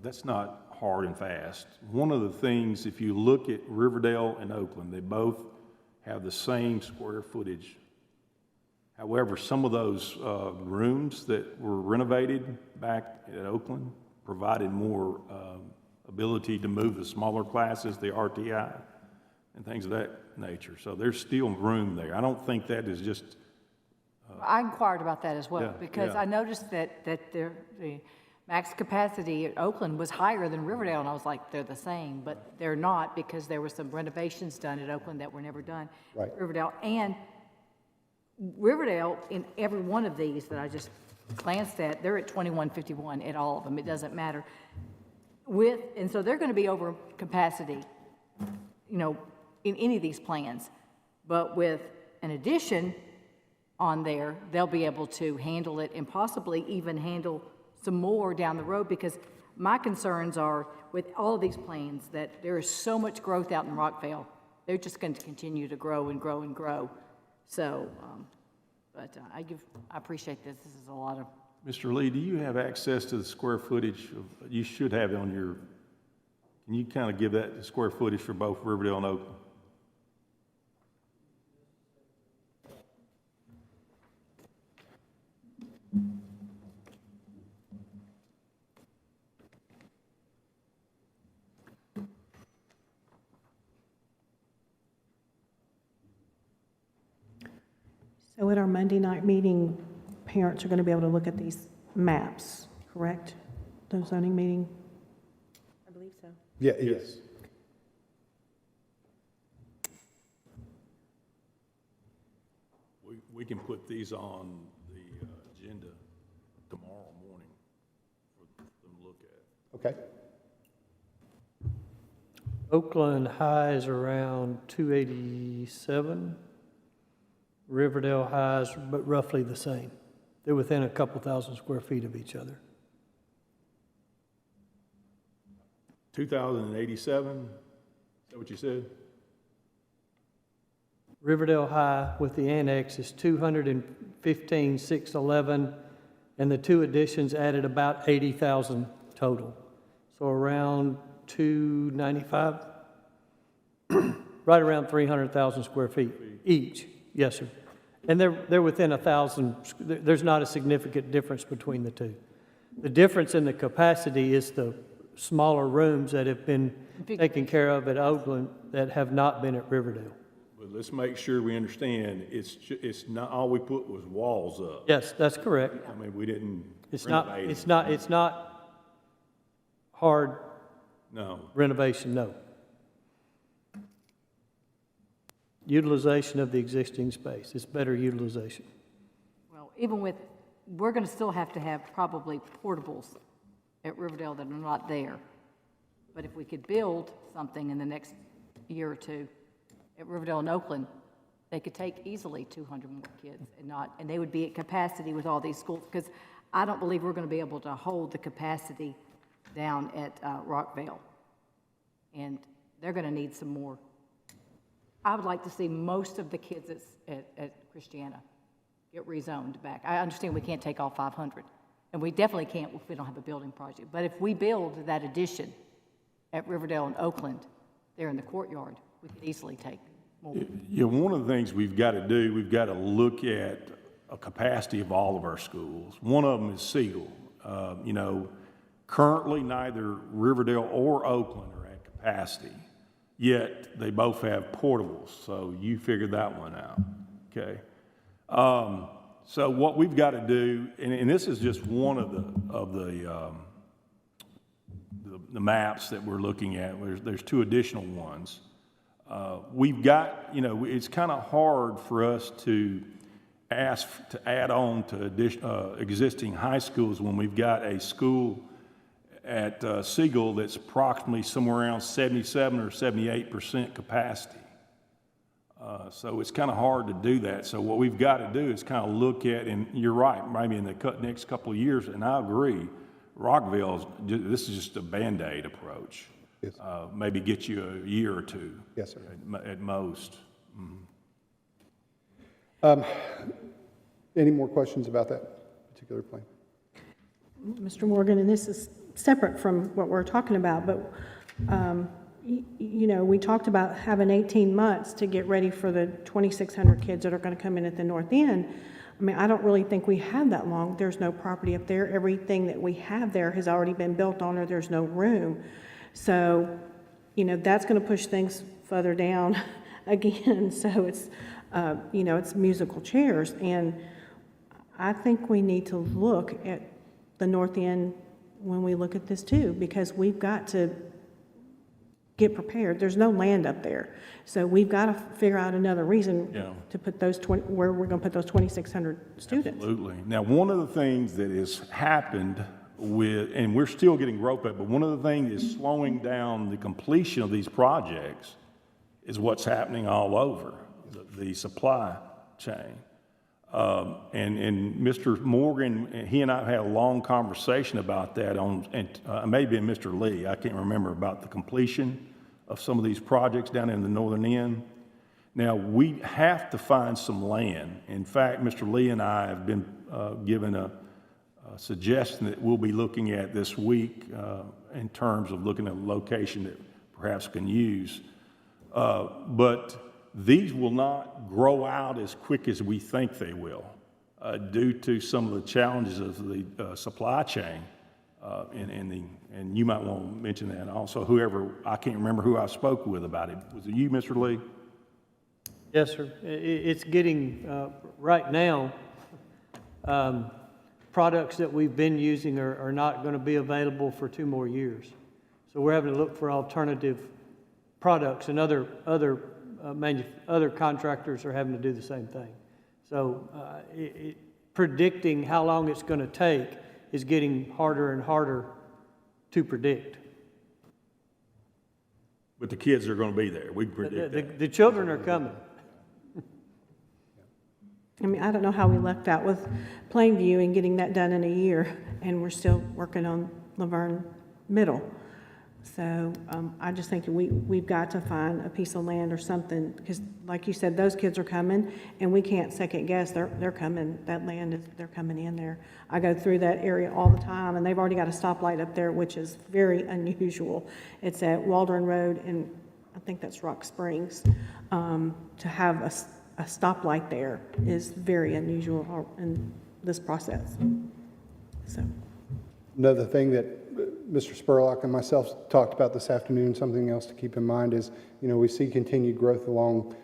that's not hard and fast. One of the things, if you look at Riverdale and Oakland, they both have the same square footage. However, some of those rooms that were renovated back at Oakland provided more ability to move the smaller classes, the RTI, and things of that nature. So there's still room there. I don't think that is just, I inquired about that as well, Yeah, because yeah. I noticed that the max capacity at Oakland was higher than Riverdale, and I was like, they're the same, but they're not, because there were some renovations done at Oakland that were never done. Right. at Riverdale, and Riverdale, in every one of these that I just glanced at, they're at 2151 at all of them, it doesn't matter. And so they're gonna be over capacity, you know, in any of these plans. But with an addition on there, they'll be able to handle it and possibly even handle some more down the road, because my concerns are with all of these plans that there is so much growth out in Rockville. They're just going to continue to grow and grow and grow. So, I appreciate this. This is a lot of, Mr. Lee, do you have access to the square footage of, you should have it on your, can you kind of give that the square footage for both Riverdale and Oakland? So at our Monday night meeting, parents are going to be able to look at these maps, correct? The zoning meeting? I believe so. Yeah, yes. We can put these on the agenda tomorrow morning for them to look at. Okay. Oakland High is around 287. Riverdale High is but roughly the same. They're within a couple thousand square feet of each other. 2,087, is that what you said? Riverdale High with the annex is 215,611, and the two additions added about 80,000 total. So around 295, right around 300,000 square feet each. Yes, sir. And they're within 1,000. There's not a significant difference between the two. The difference in the capacity is the smaller rooms that have been taken care of at Oakland that have not been at Riverdale. But let's make sure we understand, it's not, all we put was walls up. Yes, that's correct. I mean, we didn't It's renovate it. it's not hard No. renovation, no. Utilization of the existing space, it's better utilization. well, even with, we're going to still have to have probably portables at Riverdale that are not there. But if we could build something in the next year or two at Riverdale and Oakland, they could take easily 200 more kids and they would be at capacity with all these schools, because I don't believe we're going to be able to hold the capacity down at Rockville. And they're going to need some more. I would like to see most of the kids at Christiana get rezoned back. I understand we can't take all 500, and we definitely can't if we don't have a building project. But if we build that addition at Riverdale and Oakland, there in the courtyard, we could easily take more. Yeah, one of the things we've got to do, we've got to look at a capacity of all of our schools. One of them is Siegel. You know, currently neither Riverdale or Oakland are at capacity, yet they both have portables, so you figured that one out, okay? So what we've got to do, and this is just one of the maps that we're looking at. There's two additional ones. We've got, you know, it's kind of hard for us to ask to add on to existing high schools when we've got a school at Siegel that's approximately somewhere around 77 or 78% capacity. So it's kind of hard to do that. So what we've got to do is kind of look at, and you're right, maybe in the next couple of years, and I agree, Rockville, this is just a Band-Aid approach. Yes. Maybe get you a year or two. Yes, sir. At most. Any more questions about that particular plan? Mr. Morgan, and this is separate from what we're talking about, but, you know, we talked about having 18 months to get ready for the 2,600 kids that are going to come in at the north end. I mean, I don't really think we have that long. There's no property up there. Everything that we have there has already been built on, or there's no room. So, you know, that's going to push things further down again. So it's, you know, it's musical chairs. And I think we need to look at the north end when we look at this too, because we've got to get prepared. There's no land up there. So we've got to figure out another reason to put those where we're going to put those 2,600 students. Absolutely. Now, one of the things that has happened with, and we're still getting growth at, but one of the things is slowing down the completion of these projects is what's happening all over the supply chain. And Mr. Morgan, he and I had a long conversation about that maybe Mr. Lee, I can't remember, about the completion of some of these projects down in the northern end. Now, we have to find some land. In fact, Mr. Lee and I have been given a suggestion that we'll be looking at this week in terms of looking at a location that perhaps can use. But these will not grow out as quick as we think they will due to some of the challenges of the supply chain. And you might want to mention that also. Whoever, I can't remember who I spoke with about it. Was it you, Mr. Lee? Yes, sir. It's getting, right now, products that we've been using are not going to be available for 2 more years. So we're having to look for alternative products, and other contractors are having to do the same thing. So predicting how long it's going to take is getting harder and harder to predict. But the kids are going to be there. We can predict that. The children are coming. I mean, I don't know how we left out with Plainview and getting that done in a year, and we're still working on Laverne Middle. So I just think we've got to find a piece of land or something, because like you said, those kids are coming, and we can't second guess. They're coming. That land they're coming in there. I go through that area all the time, and they've already got a stoplight up there, which is very unusual. It's at Waldron Road, and I think that's Rock Springs. To have a stoplight there is very unusual in this process. So. Another thing that Mr. Spurlock and myself talked about this afternoon, something else to keep in mind is, you know, we see continued growth along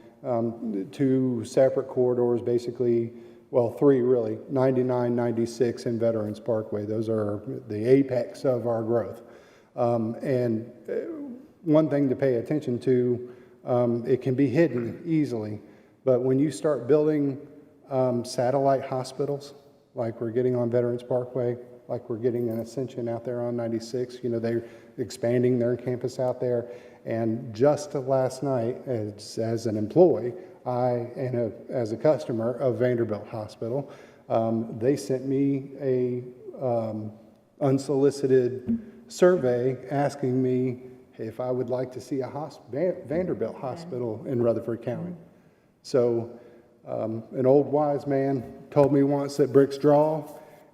2 separate corridors, basically, well, 3 really, 99, 96, and Veterans Parkway. Those are the apex of our growth. And one thing to pay attention to, it can be hidden easily, but when you start building satellite hospitals, like we're getting on Veterans Parkway, like we're getting an Ascension out there on 96, you know, they're expanding their campus out there. And just last night, as an employee, and as a customer of Vanderbilt Hospital, they sent me a unsolicited survey asking me if I would like to see a Vanderbilt Hospital in Rutherford County. So an old wise man told me once that bricks draw,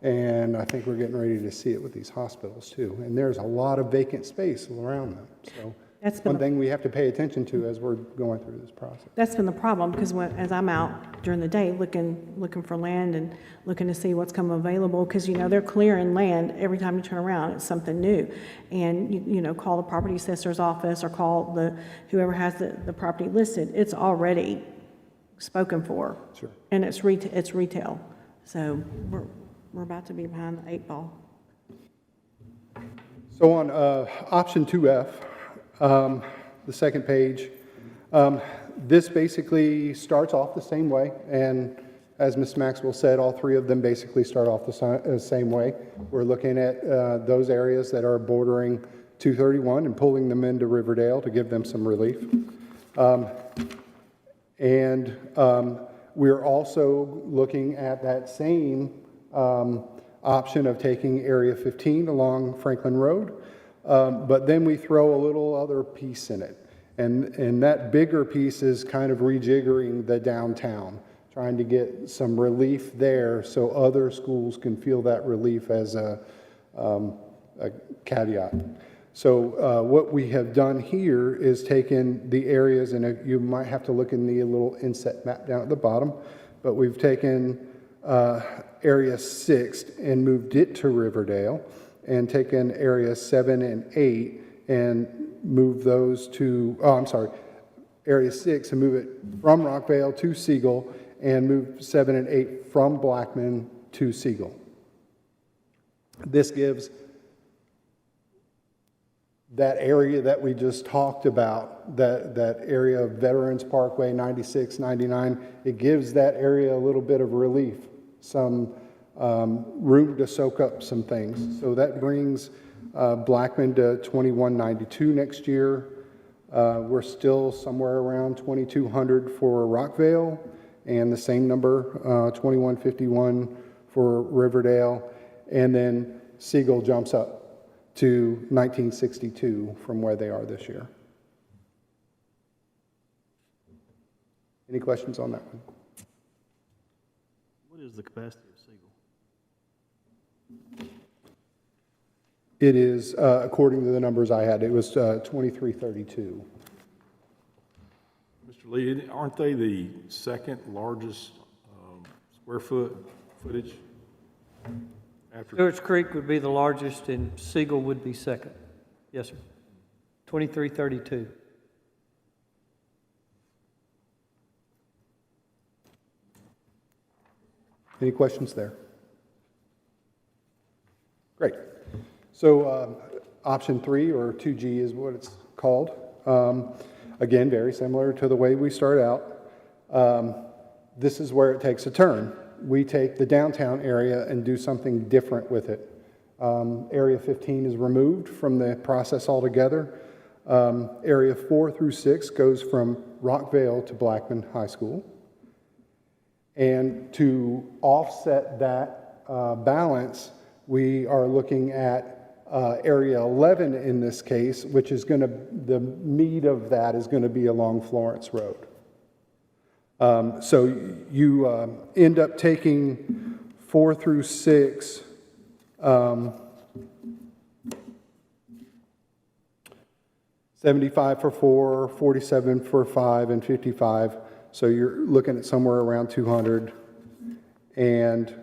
and I think we're getting ready to see it with these hospitals too. And there's a lot of vacant space around them. So that's one thing we have to pay attention to as we're going through this process. That's been the problem, because as I'm out during the day looking for land and looking to see what's come available, because, you know, they're clearing land every time you turn around, it's something new. And, you know, call the property assessor's office or call whoever has the property listed. It's already spoken for. Sure. And it's retail. So we're about to be behind the 8 ball. So on option 2F, the second page, this basically starts off the same way. And as Ms. Maxwell said, all 3 of them basically start off the same way. We're looking at those areas that are bordering 231 and pulling them into Riverdale to give them some relief. And we're also looking at that same option of taking Area 15 along Franklin Road but then we throw a little other piece in it. And that bigger piece is kind of rejiggering the downtown, trying to get some relief there so other schools can feel that relief as a caveat. So what we have done here is taken the areas, and you might have to look in the little inset map down at the bottom, but we've taken area 6 and moved it to Riverdale, and taken area 7 and 8 and moved those to, area 6 and move it from Rockvale to Siegel, and move 7 and 8 from Blackman to Siegel. This gives that area that we just talked about, that area of Veterans Parkway, 96, 99, it gives that area a little bit of relief, some room to soak up some things. So that brings Blackman to 2192 next year. We're still somewhere around 2,200 for Rockvale, and the same number, 2151 for Riverdale. And then Siegel jumps up to 1962 from where they are this year. Any questions on that one? What is the capacity of Siegel? It is, according to the numbers I had, it was 2332. Mr. Lee, aren't they the second largest footage? After Stewart's Creek would be the largest and Siegel would be second. Yes, sir. 2332. Any questions there? Great. So option 3, or 2G is what it's called. Again, very similar to the way we start out. This is where it takes a turn. We take the downtown area and do something different with it. Area 15 is removed from the process altogether. Area 4 through 6 goes from Rockvale to Blackman High School. And to offset that balance, we are looking at area 11 in this case, which is going to, the meat of that is going to be along Florence Road. So you end up taking 4 through 6, 75 for 4, 47 for 5, and 55. So you're looking at somewhere around 200. And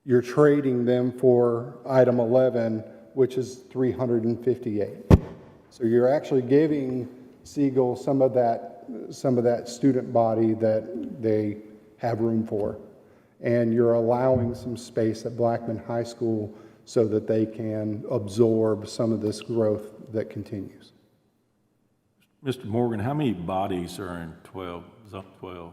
you're trading them for item 11, which is 358. So you're actually giving Siegel some of that student body that they have room for. And you're allowing some space at Blackman High School so that they can absorb some of this growth that continues. Mr. Morgan, how many bodies are in zone 12?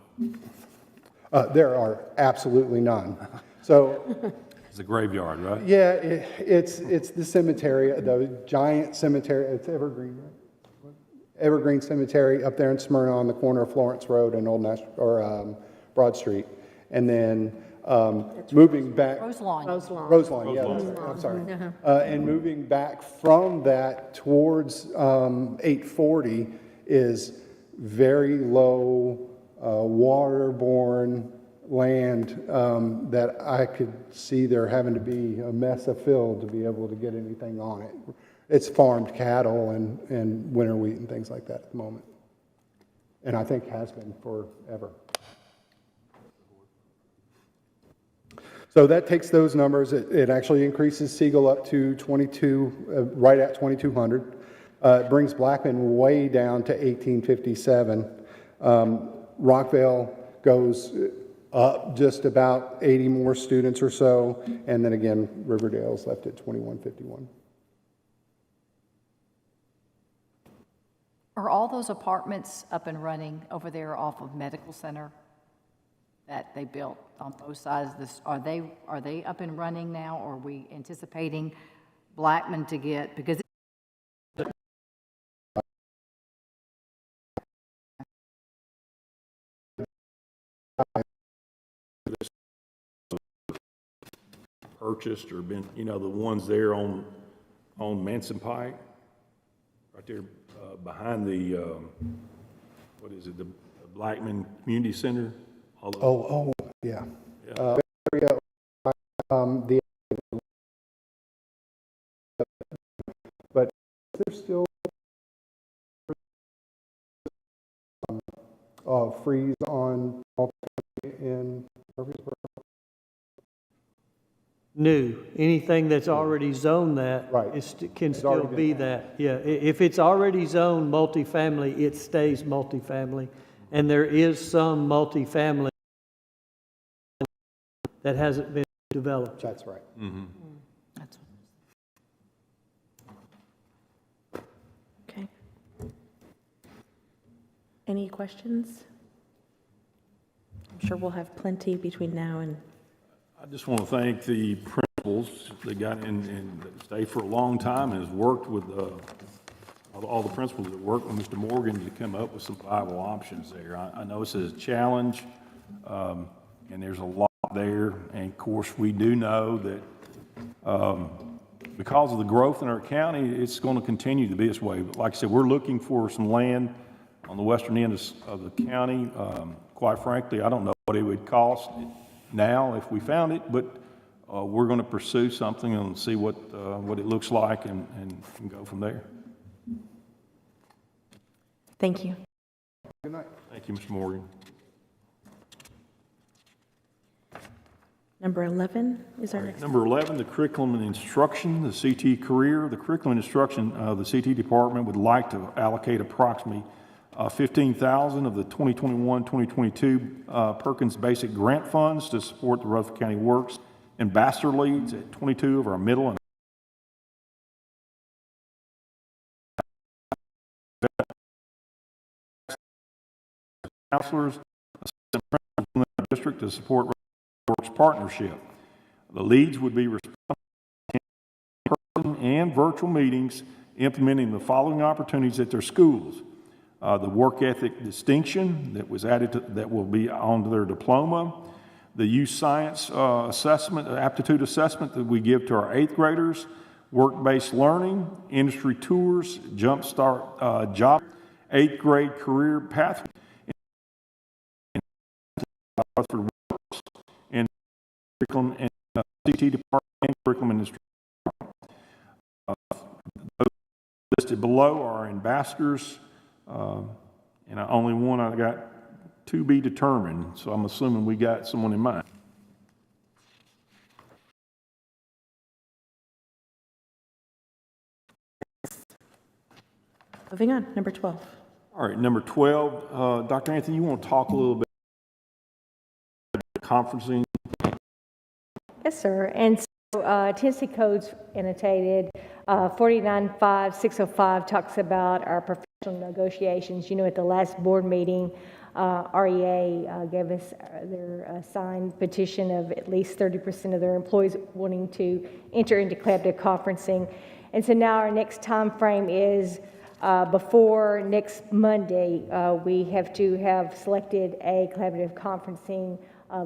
There are absolutely none. So It's a graveyard, right? yeah, it's the cemetery, the giant cemetery. It's Evergreen, right? Evergreen Cemetery up there in Smyrna on the corner of Florence Road and Broad Street. And then moving back. Roselawn. Roselawn, yeah, I'm sorry. And moving back from that towards 840 is very low waterborne land that I could see there having to be a mess of fill to be able to get anything on it. It's farmed cattle and winter wheat and things like that at the moment. And I think has been forever. So that takes those numbers. It actually increases Siegel up to 22, right at 2,200. It brings Blackman way down to 1857. Rockvale goes up just about 80 more students or so. And then again, Riverdale's left at 2151. Are all those apartments up and running over there off of Medical Center that they built on both sides of this? Are they up and running now, or are we anticipating Blackman to get, because Purchased or been, the ones there on on Manson Pike, right there behind the, what is it, the Blackman Community Center? Yeah. Yeah. Area, the, but there's still freeze on in Murfreesboro. New, anything that's already zoned that. Right. Can It's still already been be zoned. that. Yeah, if it's already zoned multifamily, it stays multifamily. And there is some multifamily that hasn't been developed. That's right. Okay. Any questions? I'm sure we'll have plenty between now and, I just want to thank the principals that got in and that stayed for a long time and has worked with all the principals that worked with Mr. Morgan to come up with some viable options there. I know it's a challenge, and there's a lot there. And of course, we do know that because of the growth in our county, it's going to continue to be this way. But like I said, we're looking for some land on the western end of the county. Quite frankly, I don't know what it would cost now if we found it, but we're going to pursue something and see what it looks like and go from there. thank you. Good night. Thank you, Mr. Morgan. Number 11 is our All right, next. number 11, the curriculum and instruction, the CT career. The curriculum and instruction, the CT department would like to allocate approximately $15,000 of the 2021-2022 Perkins Basic Grant Funds to support the Rutherford County Works Ambassador Leads at 22 of our middle and counselors, assistant principals in the district to support Works partnership. The leads would be responsible for in-person and virtual meetings implementing the following opportunities at their schools. The work ethic distinction that was added that will be on their diploma, the youth science assessment, aptitude assessment that we give to our 8th graders, work-based learning, industry tours, jumpstart job, 8th grade career pathway, and curriculum and CT department and curriculum and instruction. Those listed below are ambassadors. And only one I got to be determined, so I'm assuming we got someone in mind. Moving on, number 12. All right, number 12, Dr. Anthony, you want to talk a little bit about conferencing? Yes, sir. And so Tennessee Codes annotated 495-605 talks about our professional negotiations. You know, at the last board meeting, REA gave us their signed petition of at least 30% of their employees wanting to enter into collaborative conferencing. And so now our next time frame is before next Monday, we have to have selected a collaborative conferencing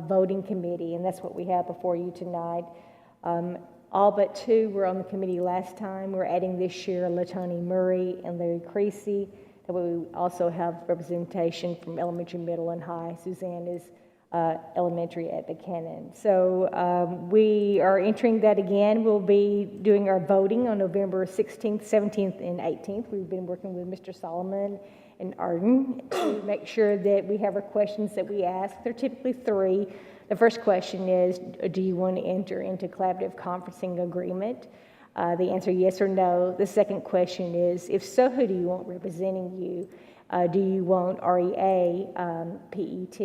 voting committee, and that's what we have before you tonight. All but 2 were on the committee last time. We're adding this year Latoni Murray and Larry Creasy. That way we also have representation from elementary, middle, and high. Suzanne is elementary at Buchanan. So we are entering that again. We'll be doing our voting on November 16th, 17th, and 18th. We've been working with Mr. Solomon and Arden to make sure that we have our questions that we ask. They're typically 3. The first question is, do you want to enter into collaborative conferencing agreement? The answer yes or no. The second question is, if so, who do you want representing you? Do you want REA, PET,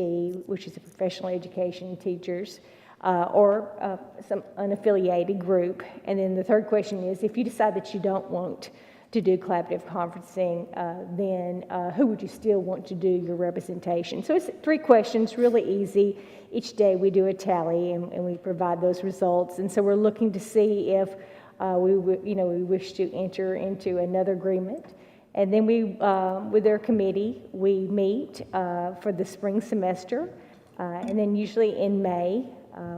which is a professional education teachers, or some unaffiliated group? And then the third question is, if you decide that you don't want to do collaborative conferencing, then who would you still want to do your representation? So it's 3 questions, really easy. Each day we do a tally and we provide those results. And so we're looking to see if we wish to enter into another agreement. And then we, with our committee, we meet for the spring semester. And then usually in May,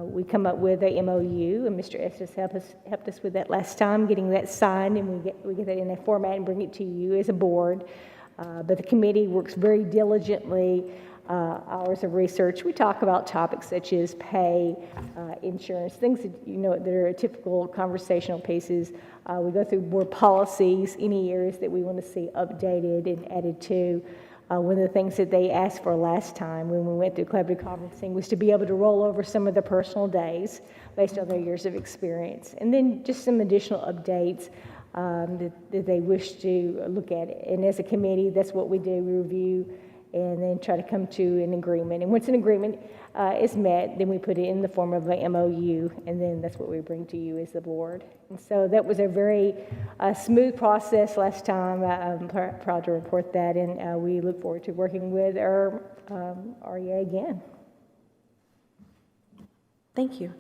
We come up with a MOU, and Mr. Estes helped us with that last time, getting that signed, and we get that in a format and bring it to you as a board. But the committee works very diligently, hours of research. We talk about topics such as pay, insurance, things that that are typical conversational pieces. We go through board policies, any areas that we want to see updated and added to. One of the things that they asked for last time when we went through collaborative conferencing was to be able to roll over some of the personal days based on their years of experience. And then just some additional updates that they wish to look at. And as a committee, that's what we do, we review and then try to come to an agreement. And once an agreement is met, then we put it in the form of a MOU, and then that's what we bring to you as the board. And so that was a very smooth process last time. I'm proud to report that, and we look forward to working with our REA again. Thank you.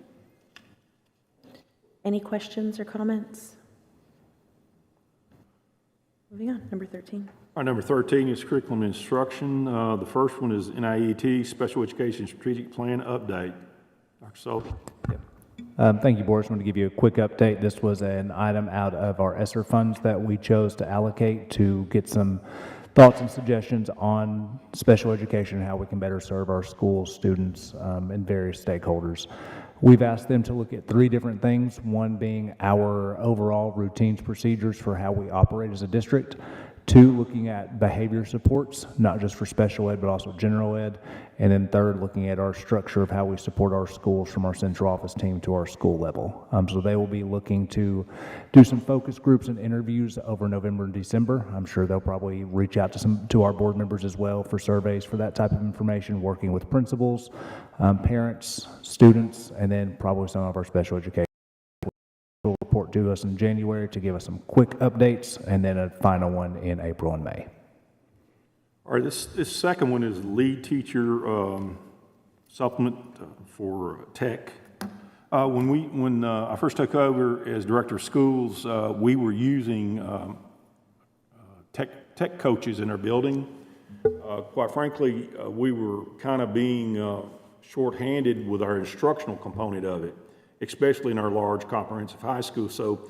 Any questions or comments? Moving on, number 13. Our number 13 is curriculum instruction. The first one is NIET, Special Education Strategic Plan Update. Dr. Sullivan. Thank you, Board. I just want to give you a quick update. This was an item out of our ESSER funds that we chose to allocate to get some thoughts and suggestions on special education and how we can better serve our schools, students, and various stakeholders. We've asked them to look at 3 different things, one being our overall routines, procedures for how we operate as a district. 2, looking at behavior supports, not just for special ed, but also general ed. And then 3rd, looking at our structure of how we support our schools from our central office team to our school level. So they will be looking to do some focus groups and interviews over November and December. I'm sure they'll probably reach out to our board members as well for surveys for that type of information, working with principals, parents, students, and then probably some of our special education will report to us in January to give us some quick updates, and then a final one in April and May. All right, this second one is lead teacher supplement for tech. When I first took over as director of schools, we were using tech coaches in our building. Quite frankly, we were kind of being shorthanded with our instructional component of it, especially in our large comprehensive high school. So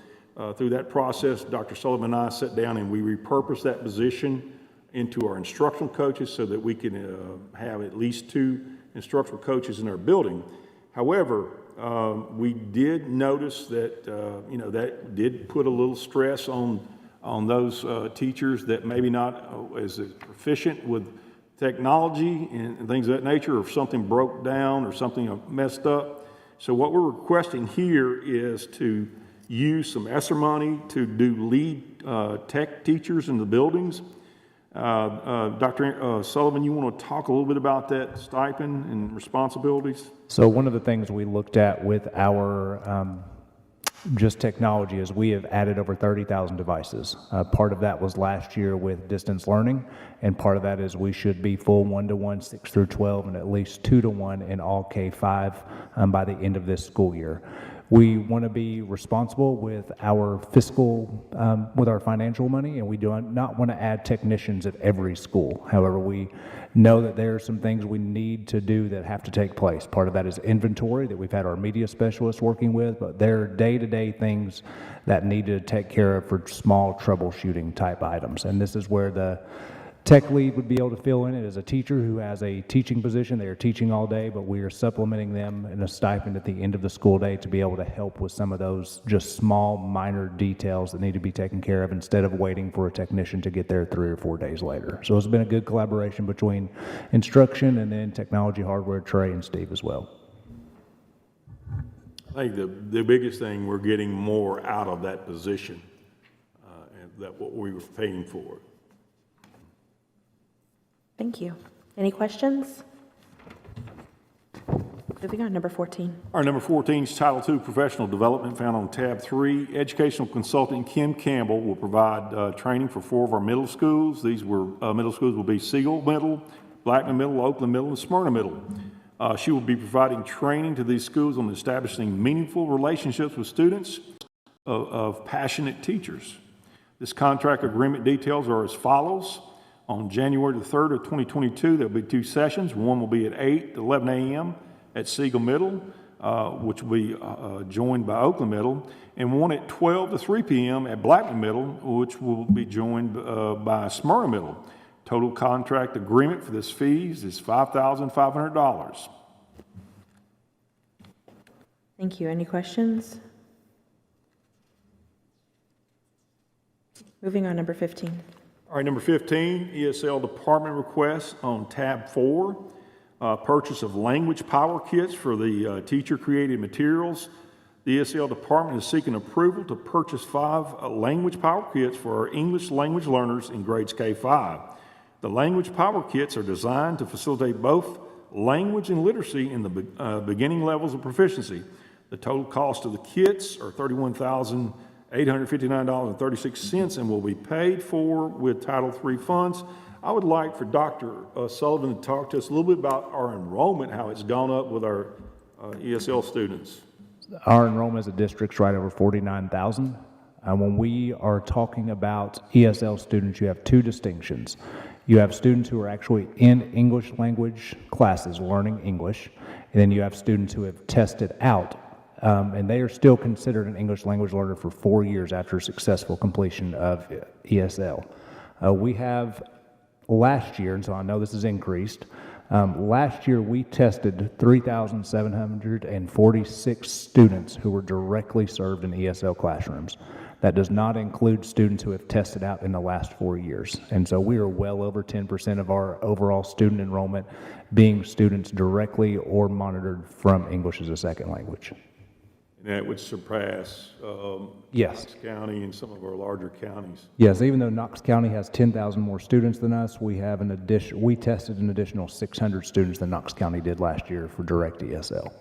through that process, Dr. Sullivan and I sat down and we repurposed that position into our instructional coaches so that we can have at least 2 instructional coaches in our building. However, we did notice that, that did put a little stress on those teachers that maybe not as proficient with technology and things of that nature, or if something broke down or something messed up. So what we're requesting here is to use some ESSER money to do lead tech teachers in the buildings. Dr. Sullivan, you want to talk a little bit about that stipend and responsibilities? So one of the things we looked at with our just technology is we have added over 30,000 devices. Part of that was last year with distance learning, and part of that is we should be full 1-to-1, 6 through 12, and at least 2-to-1 in all K-5 by the end of this school year. We want to be responsible with our fiscal, with our financial money, and we do not want to add technicians at every school. However, we know that there are some things we need to do that have to take place. Part of that is inventory that we've had our media specialists working with, but there are day-to-day things that need to take care of for small troubleshooting type items. And this is where the tech lead would be able to fill in it as a teacher who has a teaching position. They are teaching all day, but we are supplementing them in a stipend at the end of the school day to be able to help with some of those just small, minor details that need to be taken care of instead of waiting for a technician to get there 3 or 4 days later. So it's been a good collaboration between instruction and then technology, hardware, Trey, and Steve as well. I think the biggest thing, we're getting more out of that position than what we were paying for. Thank you. Any questions? Moving on, number 14. Our number 14 is Title II Professional Development, found on tab 3. Educational consultant Kim Campbell will provide training for 4 of our middle schools. These middle schools will be Siegel Middle, Blackman Middle, Oakland Middle, and Smyrna Middle. She will be providing training to these schools on establishing meaningful relationships with students of passionate teachers. This contract agreement details are as follows. On January the 3rd of 2022, there'll be 2 sessions. One will be at 8 to 11 a.m. at Siegel Middle. which will be joined by Oakland Middle, and one at 12 to 3 p.m. at Blackman Middle, which will be joined by Smyrna Middle. Total contract agreement for this fees is $5,500. Thank you. Any questions? Moving on, number 15. All right, number 15, ESL department requests on tab 4, purchase of language power kits for the teacher-created materials. The ESL department is seeking approval to purchase 5 language power kits for our English language learners in grades K-5. The language power kits are designed to facilitate both language and literacy in the beginning levels of proficiency. The total cost of the kits are $31,859.36 and will be paid for with Title III funds. I would like for Dr. Sullivan to talk to us a little bit about our enrollment, how it's gone up with our ESL students. Our enrollment as a district is right over 49,000. When we are talking about ESL students, you have 2 distinctions. You have students who are actually in English language classes learning English, and then you have students who have tested out, and they are still considered an English language learner for 4 years after successful completion of ESL. We have last year, and so I know this has increased, last year we tested 3,746 students who were directly served in ESL classrooms. That does not include students who have tested out in the last 4 years. And so we are well over 10% of our overall student enrollment being students directly or monitored from English as a second language. And that would surpass Yes. Knox County and some of our larger counties. Yes, even though Knox County has 10,000 more students than us, we tested an additional 600 students than Knox County did last year for direct ESL.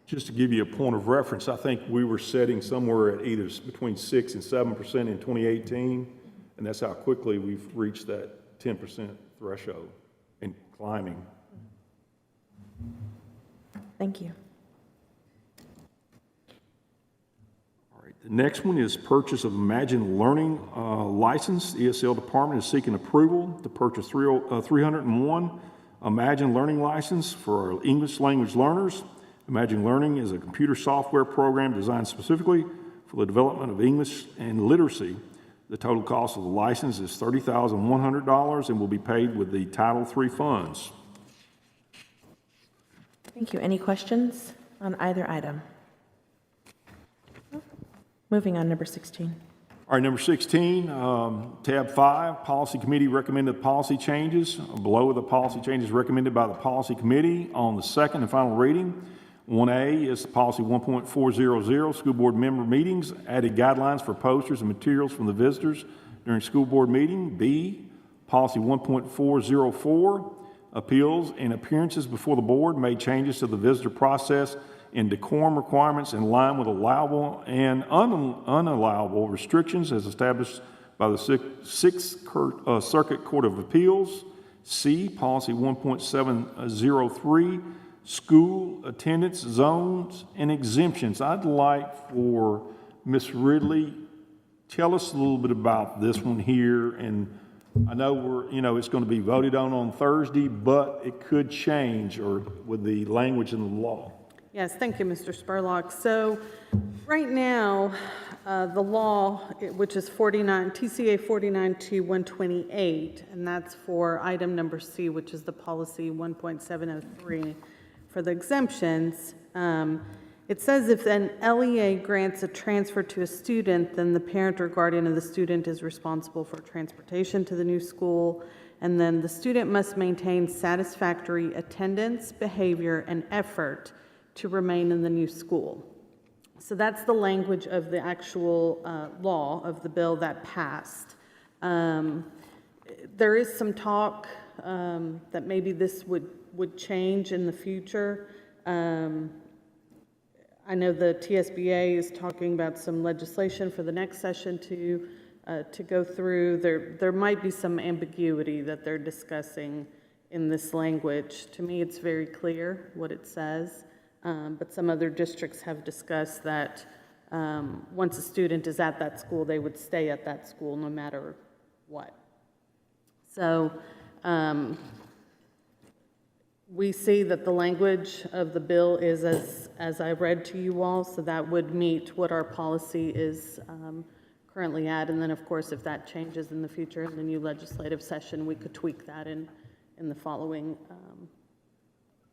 Just to give you a point of reference, I think we were setting somewhere at either between 6 and 7% in 2018, and that's how quickly we've reached that 10% threshold and climbing. Thank you. All right, the next one is purchase of Imagine Learning license. The ESL department is seeking approval to purchase 301 Imagine Learning license for our English language learners. Imagine Learning is a computer software program designed specifically for the development of English and literacy. The total cost of the license is $30,100 and will be paid with the Title III funds. Thank you. Any questions on either item? Moving on, number 16. All right, number 16, tab 5, Policy Committee recommended policy changes. Below are the policy changes recommended by the Policy Committee on the second and final reading. 1A is policy 1.400, school board member meetings, added guidelines for posters and materials from the visitors during school board meeting. B, policy 1.404, appeals and appearances before the board, made changes to the visitor process and decorum requirements in line with allowable and unallowable restrictions as established by the Sixth Circuit Court of Appeals. C, policy 1.703, school attendance zones and exemptions. I'd like for Ms. Ridley, tell us a little bit about this one here. And I know it's going to be voted on Thursday, but it could change or with the language in the law. Yes, thank you, Mr. Spurlock. So right now, the law, which is TCA 49-128, and that's for item number C, which is the policy 1.703 for the exemptions. It says if an LEA grants a transfer to a student, then the parent or guardian of the student is responsible for transportation to the new school, and then the student must maintain satisfactory attendance, behavior, and effort to remain in the new school. So that's the language of the actual law of the bill that passed. There is some talk that maybe this would change in the future. I know the TSBA is talking about some legislation for the next session to go through. There might be some ambiguity that they're discussing in this language. To me, it's very clear what it says. But some other districts have discussed that once a student is at that school, they would stay at that school no matter what. So We see that the language of the bill is as I read to you all, so that would meet what our policy is currently at. And then, of course, if that changes in the future in the new legislative session, we could tweak that in the following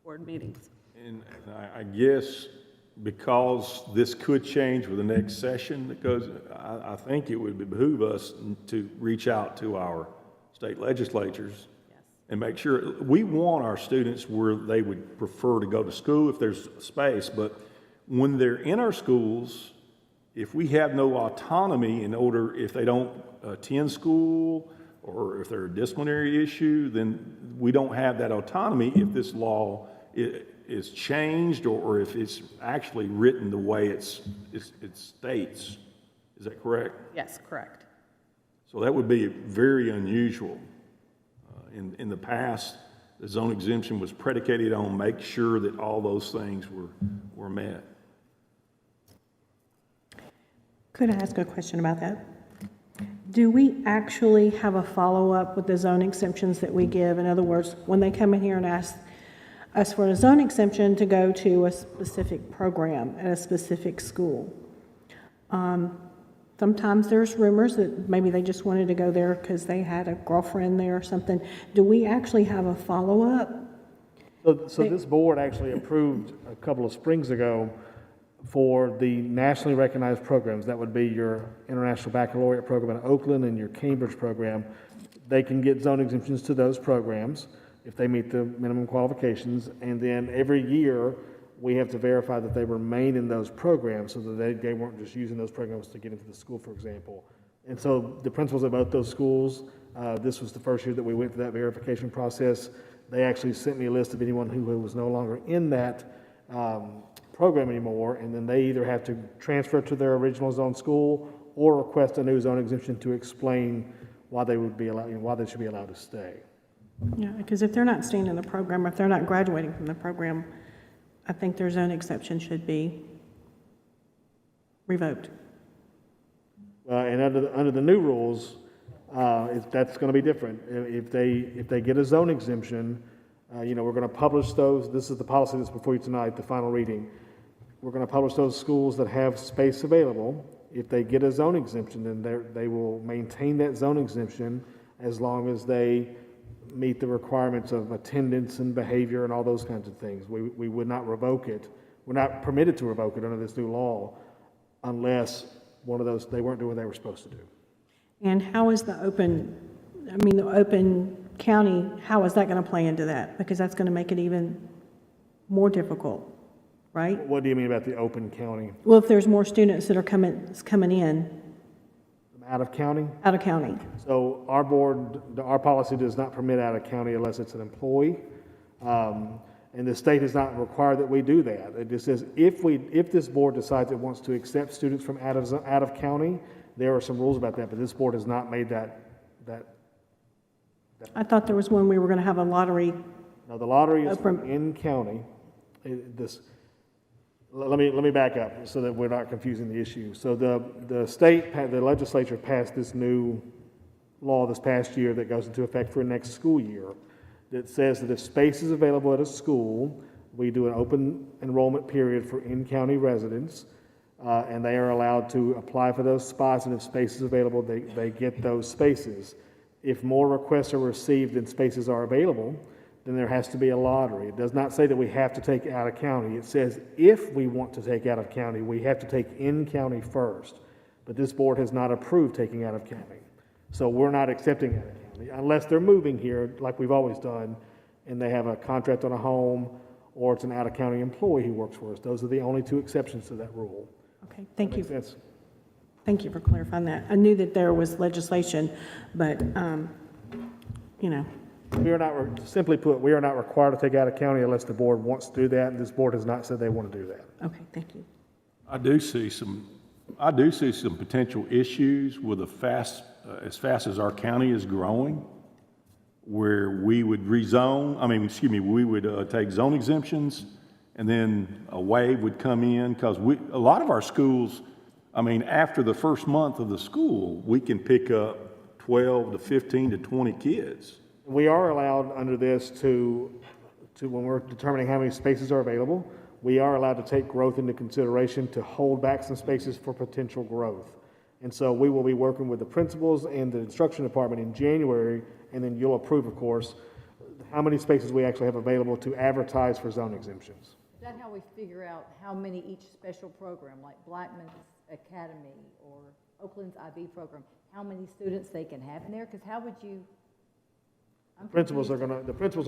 board meetings. And I guess because this could change with the next session, because I think it would behoove us to reach out to our state legislatures and make sure, we want our students where they would prefer to go to school if there's space, but when they're in our schools, if we have no autonomy in order, if they don't attend school or if there's a disciplinary issue, then we don't have that autonomy if this law is changed or if it's actually written the way it states. Is that correct? Yes, correct. So that would be very unusual. In the past, the zone exemption was predicated on make sure that all those things were met. Could I ask a question about that? Do we actually have a follow-up with the zone exemptions that we give? In other words, when they come in here and ask us for a zone exemption to go to a specific program at a specific school, sometimes there's rumors that maybe they just wanted to go there because they had a girlfriend there or something. Do we actually have a follow-up? So this board actually approved a couple of springs ago for the nationally recognized programs. That would be your International Baccalaureate program in Oakland and your Cambridge program. They can get zone exemptions to those programs if they meet the minimum qualifications. And then every year, we have to verify that they remain in those programs so that they weren't just using those programs to get into the school, for example. And so the principals of both those schools, this was the first year that we went through that verification process. They actually sent me a list of anyone who was no longer in that program anymore, and then they either have to transfer to their original zone school or request a new zone exemption to explain why they would be allowed, why they should be allowed to stay. Yeah, because if they're not staying in the program, if they're not graduating from the program, I think their zone exception should be revoked. And under the new rules, that's going to be different. If they get a zone exemption, we're going to publish those. This is the policy that's before you tonight, the final reading. We're going to publish those schools that have space available. If they get a zone exemption, then they will maintain that zone exemption as long as they meet the requirements of attendance and behavior and all those kinds of things. We would not revoke it. We're not permitted to revoke it under this new law unless one of those, they weren't doing what they were supposed to do. And how is the open county, how is that going to play into that? Because that's going to make it even more difficult, right? What do you mean about the open county? Well, if there's more students that are coming in. Out of county? Out of county. So our board, our policy does not permit out of county unless it's an employee. And the state has not required that we do that. It just says if this board decides it wants to accept students from out of county, there are some rules about that, but this board has not made that. I thought there was one we were going to have a lottery. No, the lottery is from in county. Let me back up so that we're not confusing the issue. So the legislature passed this new law this past year that goes into effect for next school year that says that if space is available at a school, we do an open enrollment period for in-county residents, and they are allowed to apply for those spots, and if space is available, they get those spaces. If more requests are received than spaces are available, then there has to be a lottery. It does not say that we have to take out of county. It says if we want to take out of county, we have to take in county first. But this board has not approved taking out of county. So we're not accepting out of county unless they're moving here like we've always done and they have a contract on a home or it's an out of county employee who works for us. Those are the only two exceptions to that rule. Okay, thank you. Sense? Thank you for clarifying that. I knew that there was legislation, but, We are not, simply put, we are not required to take out of county unless the board wants to do that, and this board has not said they want to do that. Okay, thank you. I do see some potential issues with as fast as our county is growing, where we would we would take zone exemptions, and then a wave would come in, because a lot of our schools, after the first month of the school, we can pick up 12 to 15 to 20 kids. We are allowed under this to when we're determining how many spaces are available, we are allowed to take growth into consideration to hold back some spaces for potential growth. And so we will be working with the principals and the instruction department in January, and then you'll approve, of course, how many spaces we actually have available to advertise for zone exemptions. Is that how we figure out how many each special program, like Blackman's Academy or Oakland's IB program, how many students they can have in there? Because how would you? The principals are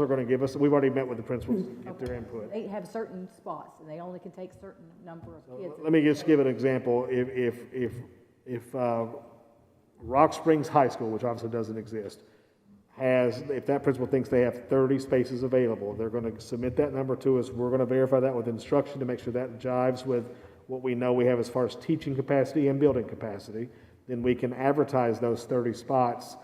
gonna give us, we've already met with the principals to get their input. They have certain spots, and they only can take certain number of kids. Let me just give an example. If Rock Springs High School, which obviously doesn't exist, if that principal thinks they have 30 spaces available, they're going to submit that number to us. We're going to verify that with instruction to make sure that jives with what we know we have as far as teaching capacity and building capacity. Then we can advertise those 30 spots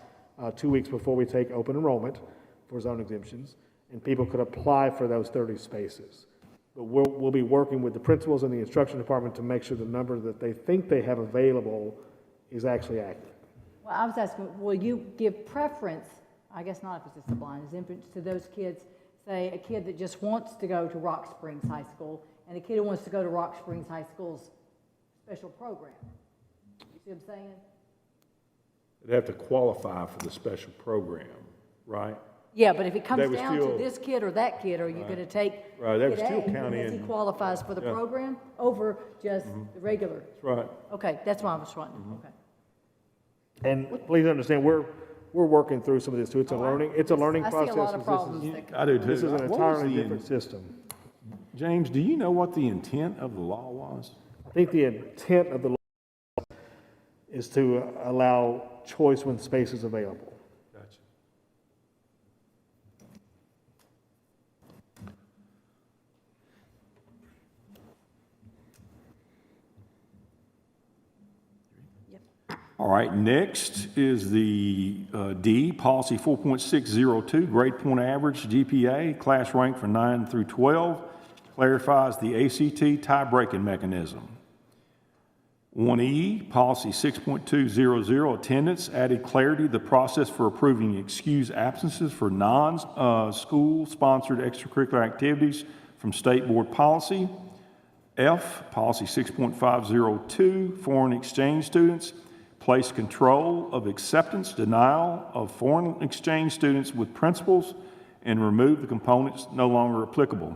2 weeks before we take open enrollment for zone exemptions, and people could apply for those 30 spaces. But we'll be working with the principals and the instruction department to make sure the number that they think they have available is actually accurate. Well, I was asking, will you give preference, I guess not if it's just a blind exemption, to those kids, say a kid that just wants to go to Rock Springs High School and a kid who wants to go to Rock Springs High School's special program? You see what I'm saying? They'd have to qualify for the special program, right? Yeah, but if it comes They would down still- to this kid or that kid, are you going to take Right, they would kid still A, count because he in. qualifies for the Yeah. program over just the regular? That's right. Okay, that's why I was wondering, okay. And please understand, we're working through some of this too. It's a learning I see a lot process. of and this problems is- that come. I do too. This is an What was entirely the- different system. James, do you know what the intent of the law was? I think the intent of the law is to allow choice when space is available. Gotcha. All right, next is the D, Policy 4.602, Grade Point Average, GPA, class rank for 9 through 12, clarifies the ACT tie-breaking mechanism. 1E, Policy 6.200, Attendance, added clarity to the process for approving excused absences for non-school-sponsored extracurricular activities from State Board Policy. F, Policy 6.502, Foreign Exchange Students, place control of acceptance, denial of foreign exchange students with principals, and remove the components no longer applicable.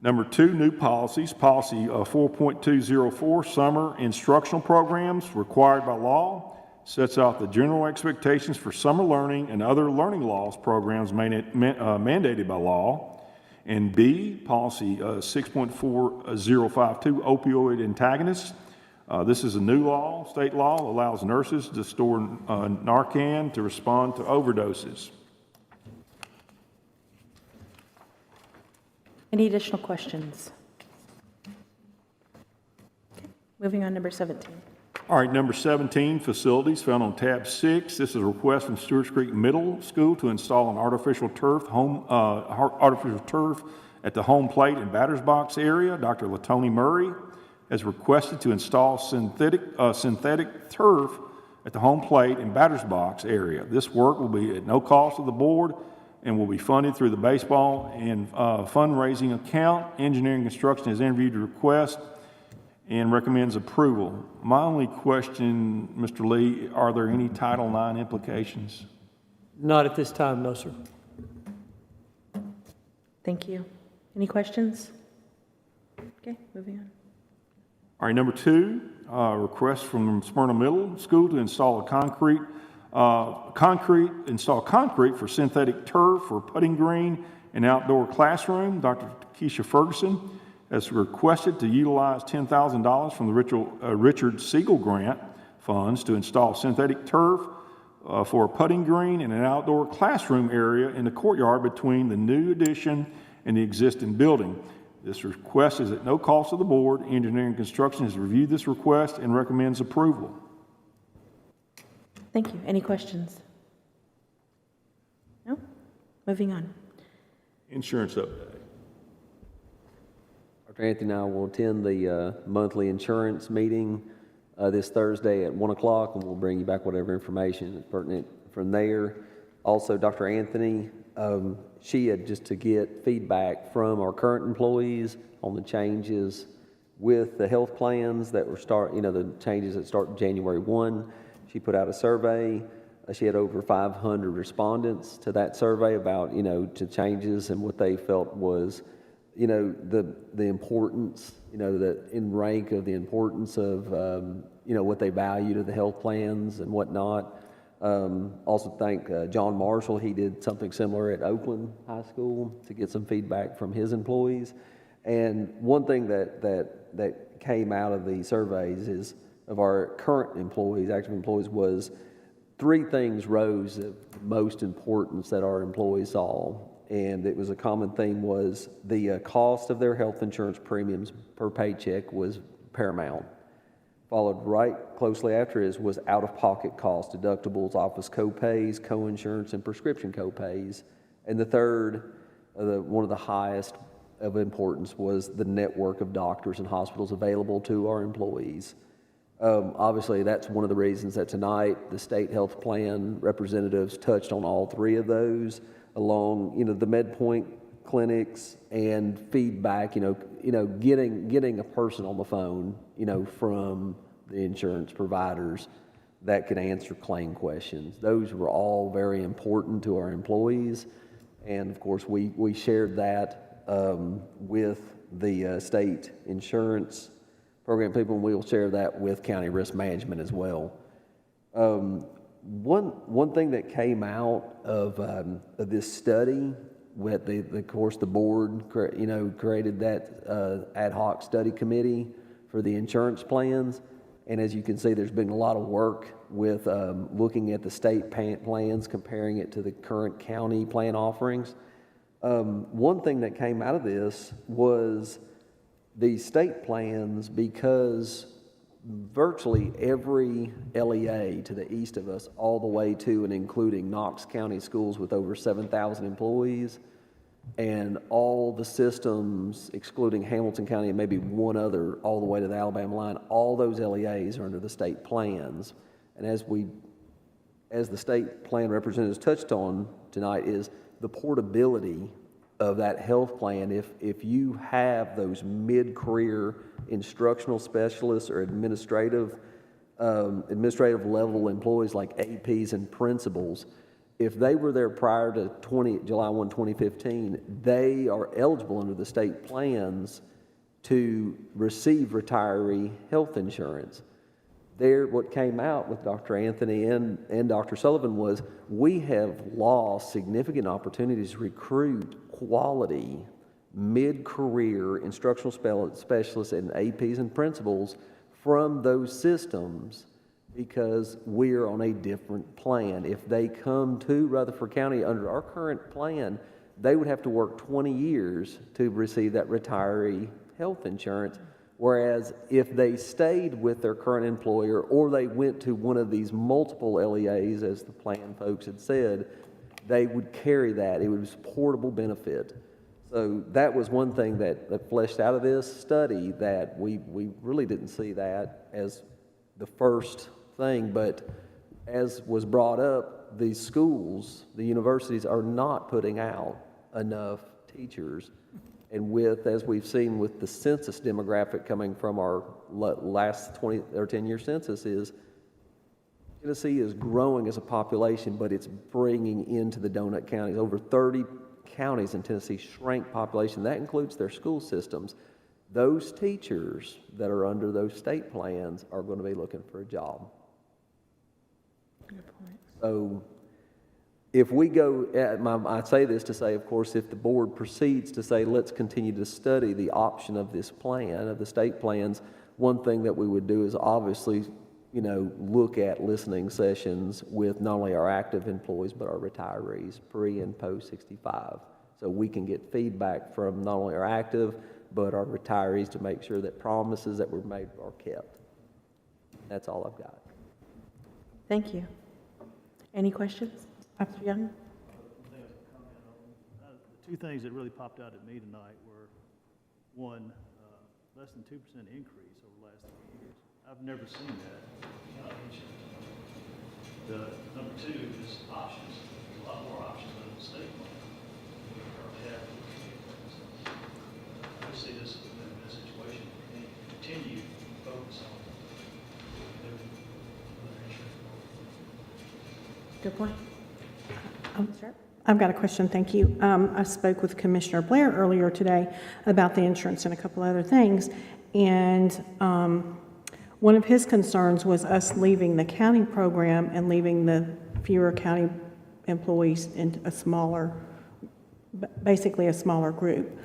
Number 2, new policies. Policy 4.204, summer instructional programs required by law, sets out the general expectations for summer learning and other learning loss programs mandated by law. And B, policy 6.4052, opioid antagonists. This is a new law, state law, allows nurses to store Narcan to respond to overdoses. Any additional questions? Okay, moving on, number 17. All right, number 17, facilities, found on tab 6. This is a request from Stewart's Creek Middle School to install an artificial turf at the home plate and batter's box area. Dr. Latoni Murray has requested to install synthetic turf at the home plate and batter's box area. This work will be at no cost to the board and will be funded through the baseball and fundraising account. Engineering Construction has interviewed the request and recommends approval. My only question, Mr. Lee, are there any Title IX implications? Not at this time, no, sir. Thank you. Any questions? Okay, moving on. All right, number 2, request from Smyrna Middle School to install concrete for synthetic turf for putting green and outdoor classroom. Dr. Keisha Ferguson has requested to utilize $10,000 from the Richard Siegel Grant funds to install synthetic turf for a putting green and an outdoor classroom area in the courtyard between the new addition and the existing building. This request is at no cost to the board. Engineering Construction has reviewed this request and recommends approval. Thank you. Any questions? No? Moving on. Insurance update. Dr. Anthony and I will attend the monthly insurance meeting this Thursday at 1 o'clock, and we'll bring you back whatever information is pertinent from there. Also, Dr. Anthony she had just to get feedback from our current employees on the changes with the health plans that were the changes that start January 1. She put out a survey. She had over 500 respondents to that survey about, to changes and what they felt was, the importance, in rank of the importance of, what they valued of the health plans and whatnot. Also thank John Marshall. He did something similar at Oakland High School to get some feedback from his employees. And one thing that came out of the surveys is of our current employees, active employees, was 3 things rose of most importance that our employees saw. And it was a common theme was the cost of their health insurance premiums per paycheck was paramount. Followed right closely after was out-of-pocket costs, deductibles, office co-pays, co-insurance, and prescription co-pays. And the third, one of the highest of importance, was the network of doctors and hospitals available to our employees. Obviously, that's one of the reasons that tonight the state health plan representatives touched on all 3 of those, along, the MedPoint clinics and feedback, getting a person on the phone, from the insurance providers that could answer claim questions. Those were all very important to our employees. And of course, we shared that with the state insurance program people, and we'll share that with county risk management as well. One thing that came out of this study, with of course the board created that ad hoc study committee for the insurance plans, and as you can see, there's been a lot of work with looking at the state plans, comparing it to the current county plan offerings. One thing that came out of this was the state plans, because virtually every LEA to the east of us, all the way to and including Knox County schools with over 7,000 employees, and all the systems, excluding Hamilton County and maybe one other, all the way to the Alabama line, all those LEAs are under the state plans. And as the state plan representatives touched on tonight, is the portability of that health plan. If you have those mid-career instructional specialists or administrative level employees like APs and principals, if they were there prior to July 1, 2015, they are eligible under the state plans to receive retiree health insurance. What came out with Dr. Anthony and Dr. Sullivan was we have lost significant opportunities to recruit quality mid-career instructional specialists and APs and principals from those systems because we're on a different plan. If they come to Rutherford County under our current plan, they would have to work 20 years to receive that retiree health insurance. Whereas if they stayed with their current employer or they went to one of these multiple LEAs, as the plan folks had said, they would carry that. It was portable benefit. So that was one thing that fleshed out of this study, that we really didn't see that as the first thing. But as was brought up, the schools, the universities are not putting out enough teachers. And as we've seen with the census demographic coming from our last 20 or 10-year census, is Tennessee is growing as a population, but it's bringing into the donut counties. Over 30 counties in Tennessee shrank population. That includes their school systems. Those teachers that are under those state plans are going to be looking for a job. Good point. So if we go, I say this to say, of course, if the board proceeds to say, let's continue to study the option of this plan, of the state plans, one thing that we would do is obviously, look at listening sessions with not only our active employees, but our retirees, pre and post 65. So we can get feedback from not only our active, but our retirees to make sure that promises that were made are kept. That's all I've got. Thank you. Any questions? Mr. Young? The two things that really popped out at me tonight were, one, less than 2% increase over the last 3 years. I've never seen that. Number two is options. There's a lot more options than the state plan. our behalf. So I see this as a win-win situation. And continue to focus on doing other insurance. Good point. Sure. I've got a question, thank you. I spoke with Commissioner Blair earlier today about the insurance and a couple other things, and one of his concerns was us leaving the county program and leaving the fewer county employees in a smaller, basically a smaller group.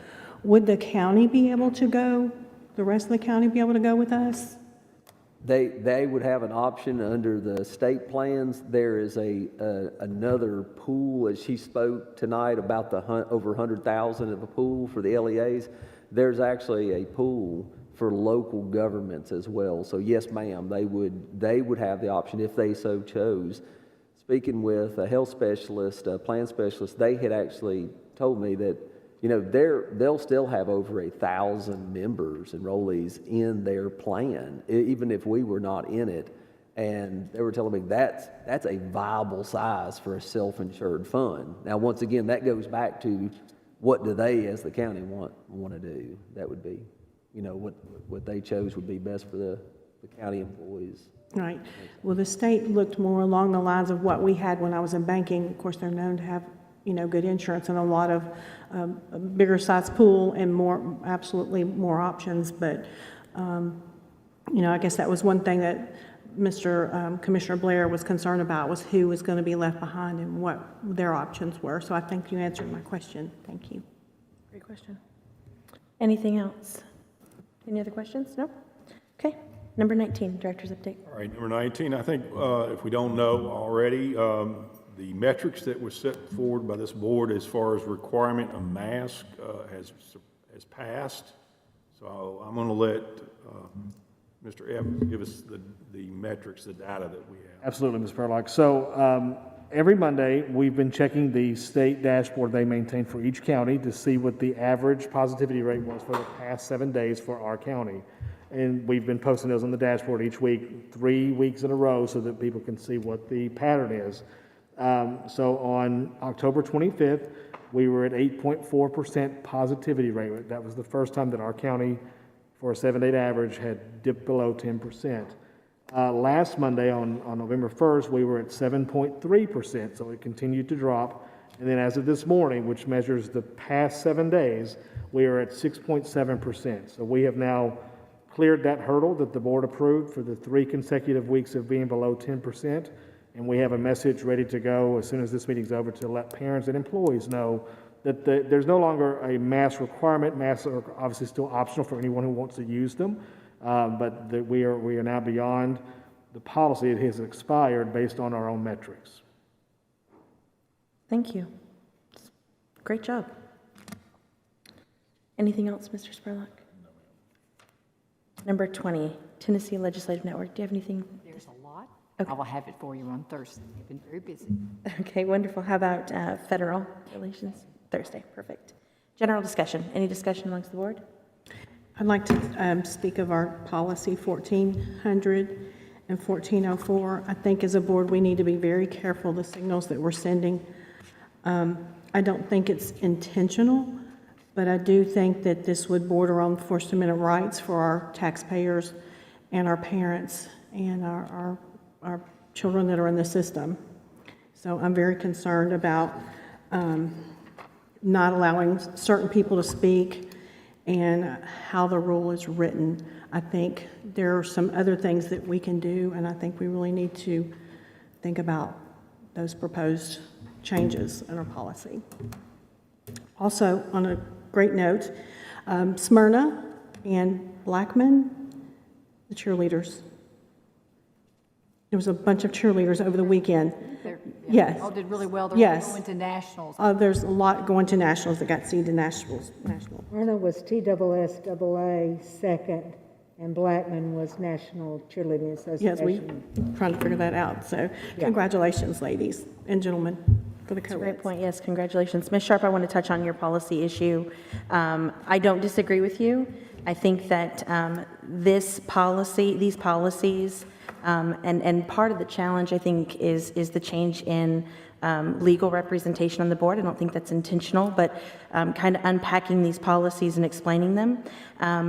Would the county be able to go, the rest of the county be able to go with us? They would have an option under the state plans. There is another pool, as she spoke tonight about the over 100,000 of a pool for the LEAs. There's actually a pool for local governments as well. So yes, ma'am, they would have the option if they so chose. Speaking with a health specialist, a plan specialist, they had actually told me that, you know, they'll still have over 1,000 members, enrollees in their plan, even if we were not in it. And they were telling me that's a viable size for a self-insured fund. Now, once again, that goes back to what do they, as the county, want to do? That would be, you know, what they chose would be best for the county employees. Right. Well, the state looked more along the lines of what we had when I was in banking. Of course, they're known to have, you know, good insurance and a lot of a bigger size pool and more, absolutely more options. But, you know, I guess that was one thing that Commissioner Blair was concerned about, was who was going to be left behind and what their options were. So I think you answered my question. Thank you. Great question. Anything else? Any other questions? No? Okay. Number 19, Director's Update. All right, number 19, I think if we don't know already, the metrics that were set forward by this board as far as requirement of mask has passed. So I'm going to let Mr. Evans give us the metrics, the data that we have. Absolutely, Ms. Perlock. So every Monday, we've been checking the state dashboard they maintain for each county to see what the average positivity rate was for the past 7 days for our county. And we've been posting those on the dashboard each week, 3 weeks in a row, so that people can see what the pattern is. So on October 25th, we were at 8.4% positivity rate. That was the first time that our county, for a 7-day average, had dipped below 10%. Last Monday, on November 1st, we were at 7.3%, so it continued to drop. And then as of this morning, which measures the past 7 days, we are at 6.7%. So we have now cleared that hurdle that the board approved for the 3 consecutive weeks of being below 10%. And we have a message ready to go as soon as this meeting's over to let parents and employees know that there's no longer a mask requirement. Masks are obviously still optional for anyone who wants to use them, but that we are now beyond the policy. It has expired based on our own metrics. Thank you. Great job. Anything else, Mr. Spurlock? Number 20, Tennessee Legislative Network. Do you have anything? There's a lot. Okay. I will have it for you on Thursday. I've been very busy. Okay, wonderful. How about federal relations? Thursday, perfect. General discussion. Any discussion amongst the board? I'd like to speak of our policy 1400 and 1404. I think as a board, we need to be very careful the signals that we're sending. I don't think it's intentional, but I do think that this would border on First Amendment rights for our taxpayers and our parents and our children that are in the system. So I'm very concerned about not allowing certain people to speak and how the rule is written. I think there are some other things that we can do, and I think we really need to think about those proposed changes in our policy. Also, on a great note, Smyrna and Blackman, the cheerleaders. There was a bunch of cheerleaders over the weekend. Yes. Oh, did really well. They're Yes. going to nationals. There's a lot going to nationals that got seeded to nationals. Smyrna was TSSAA second, and Blackman was National Cheerleading Association. Yes, we trying to figure that out. So congratulations, ladies and gentlemen, for the That's a co-eds. great point. Yes, congratulations. Ms. Sharp, I want to touch on your policy issue. I don't disagree with you. I think that these policies And part of the challenge, I think, is the change in legal representation on the board. I don't think that's intentional, but kind of unpacking these policies and explaining them.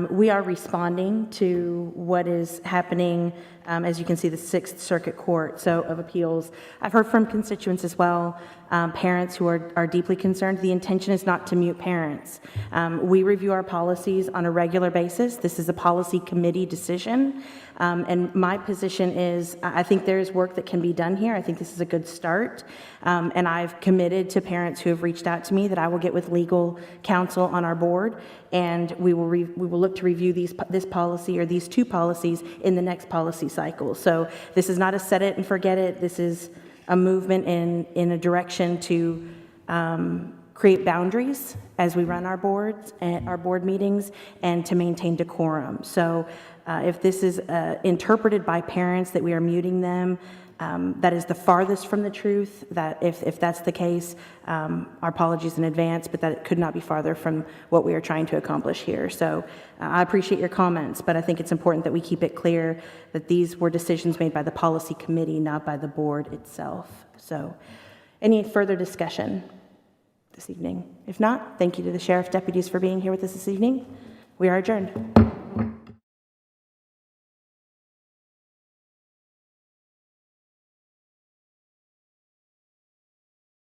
We are responding to what is happening, as you can see, the Sixth Circuit Court of Appeals. I've heard from constituents as well, parents who are deeply concerned. The intention is not to mute parents. We review our policies on a regular basis. This is a policy committee decision. And my position is, I think there is work that can be done here. I think this is a good start. And I've committed to parents who have reached out to me that I will get with legal counsel on our board, and we will look to review this policy or these two policies in the next policy cycle. So this is not a set it and forget it. This is a movement in a direction to create boundaries as we run our boards and our board meetings, and to maintain decorum. So if this is interpreted by parents that we are muting them, that is the farthest from the truth. That if that's the case, our apologies in advance, but that it could not be farther from what we are trying to accomplish here. So I appreciate your comments, but I think it's important that we keep it clear that these were decisions made by the policy committee, not by the board itself. So any further discussion this evening? If not, thank you to the sheriff deputies for being here with us this evening. We are adjourned.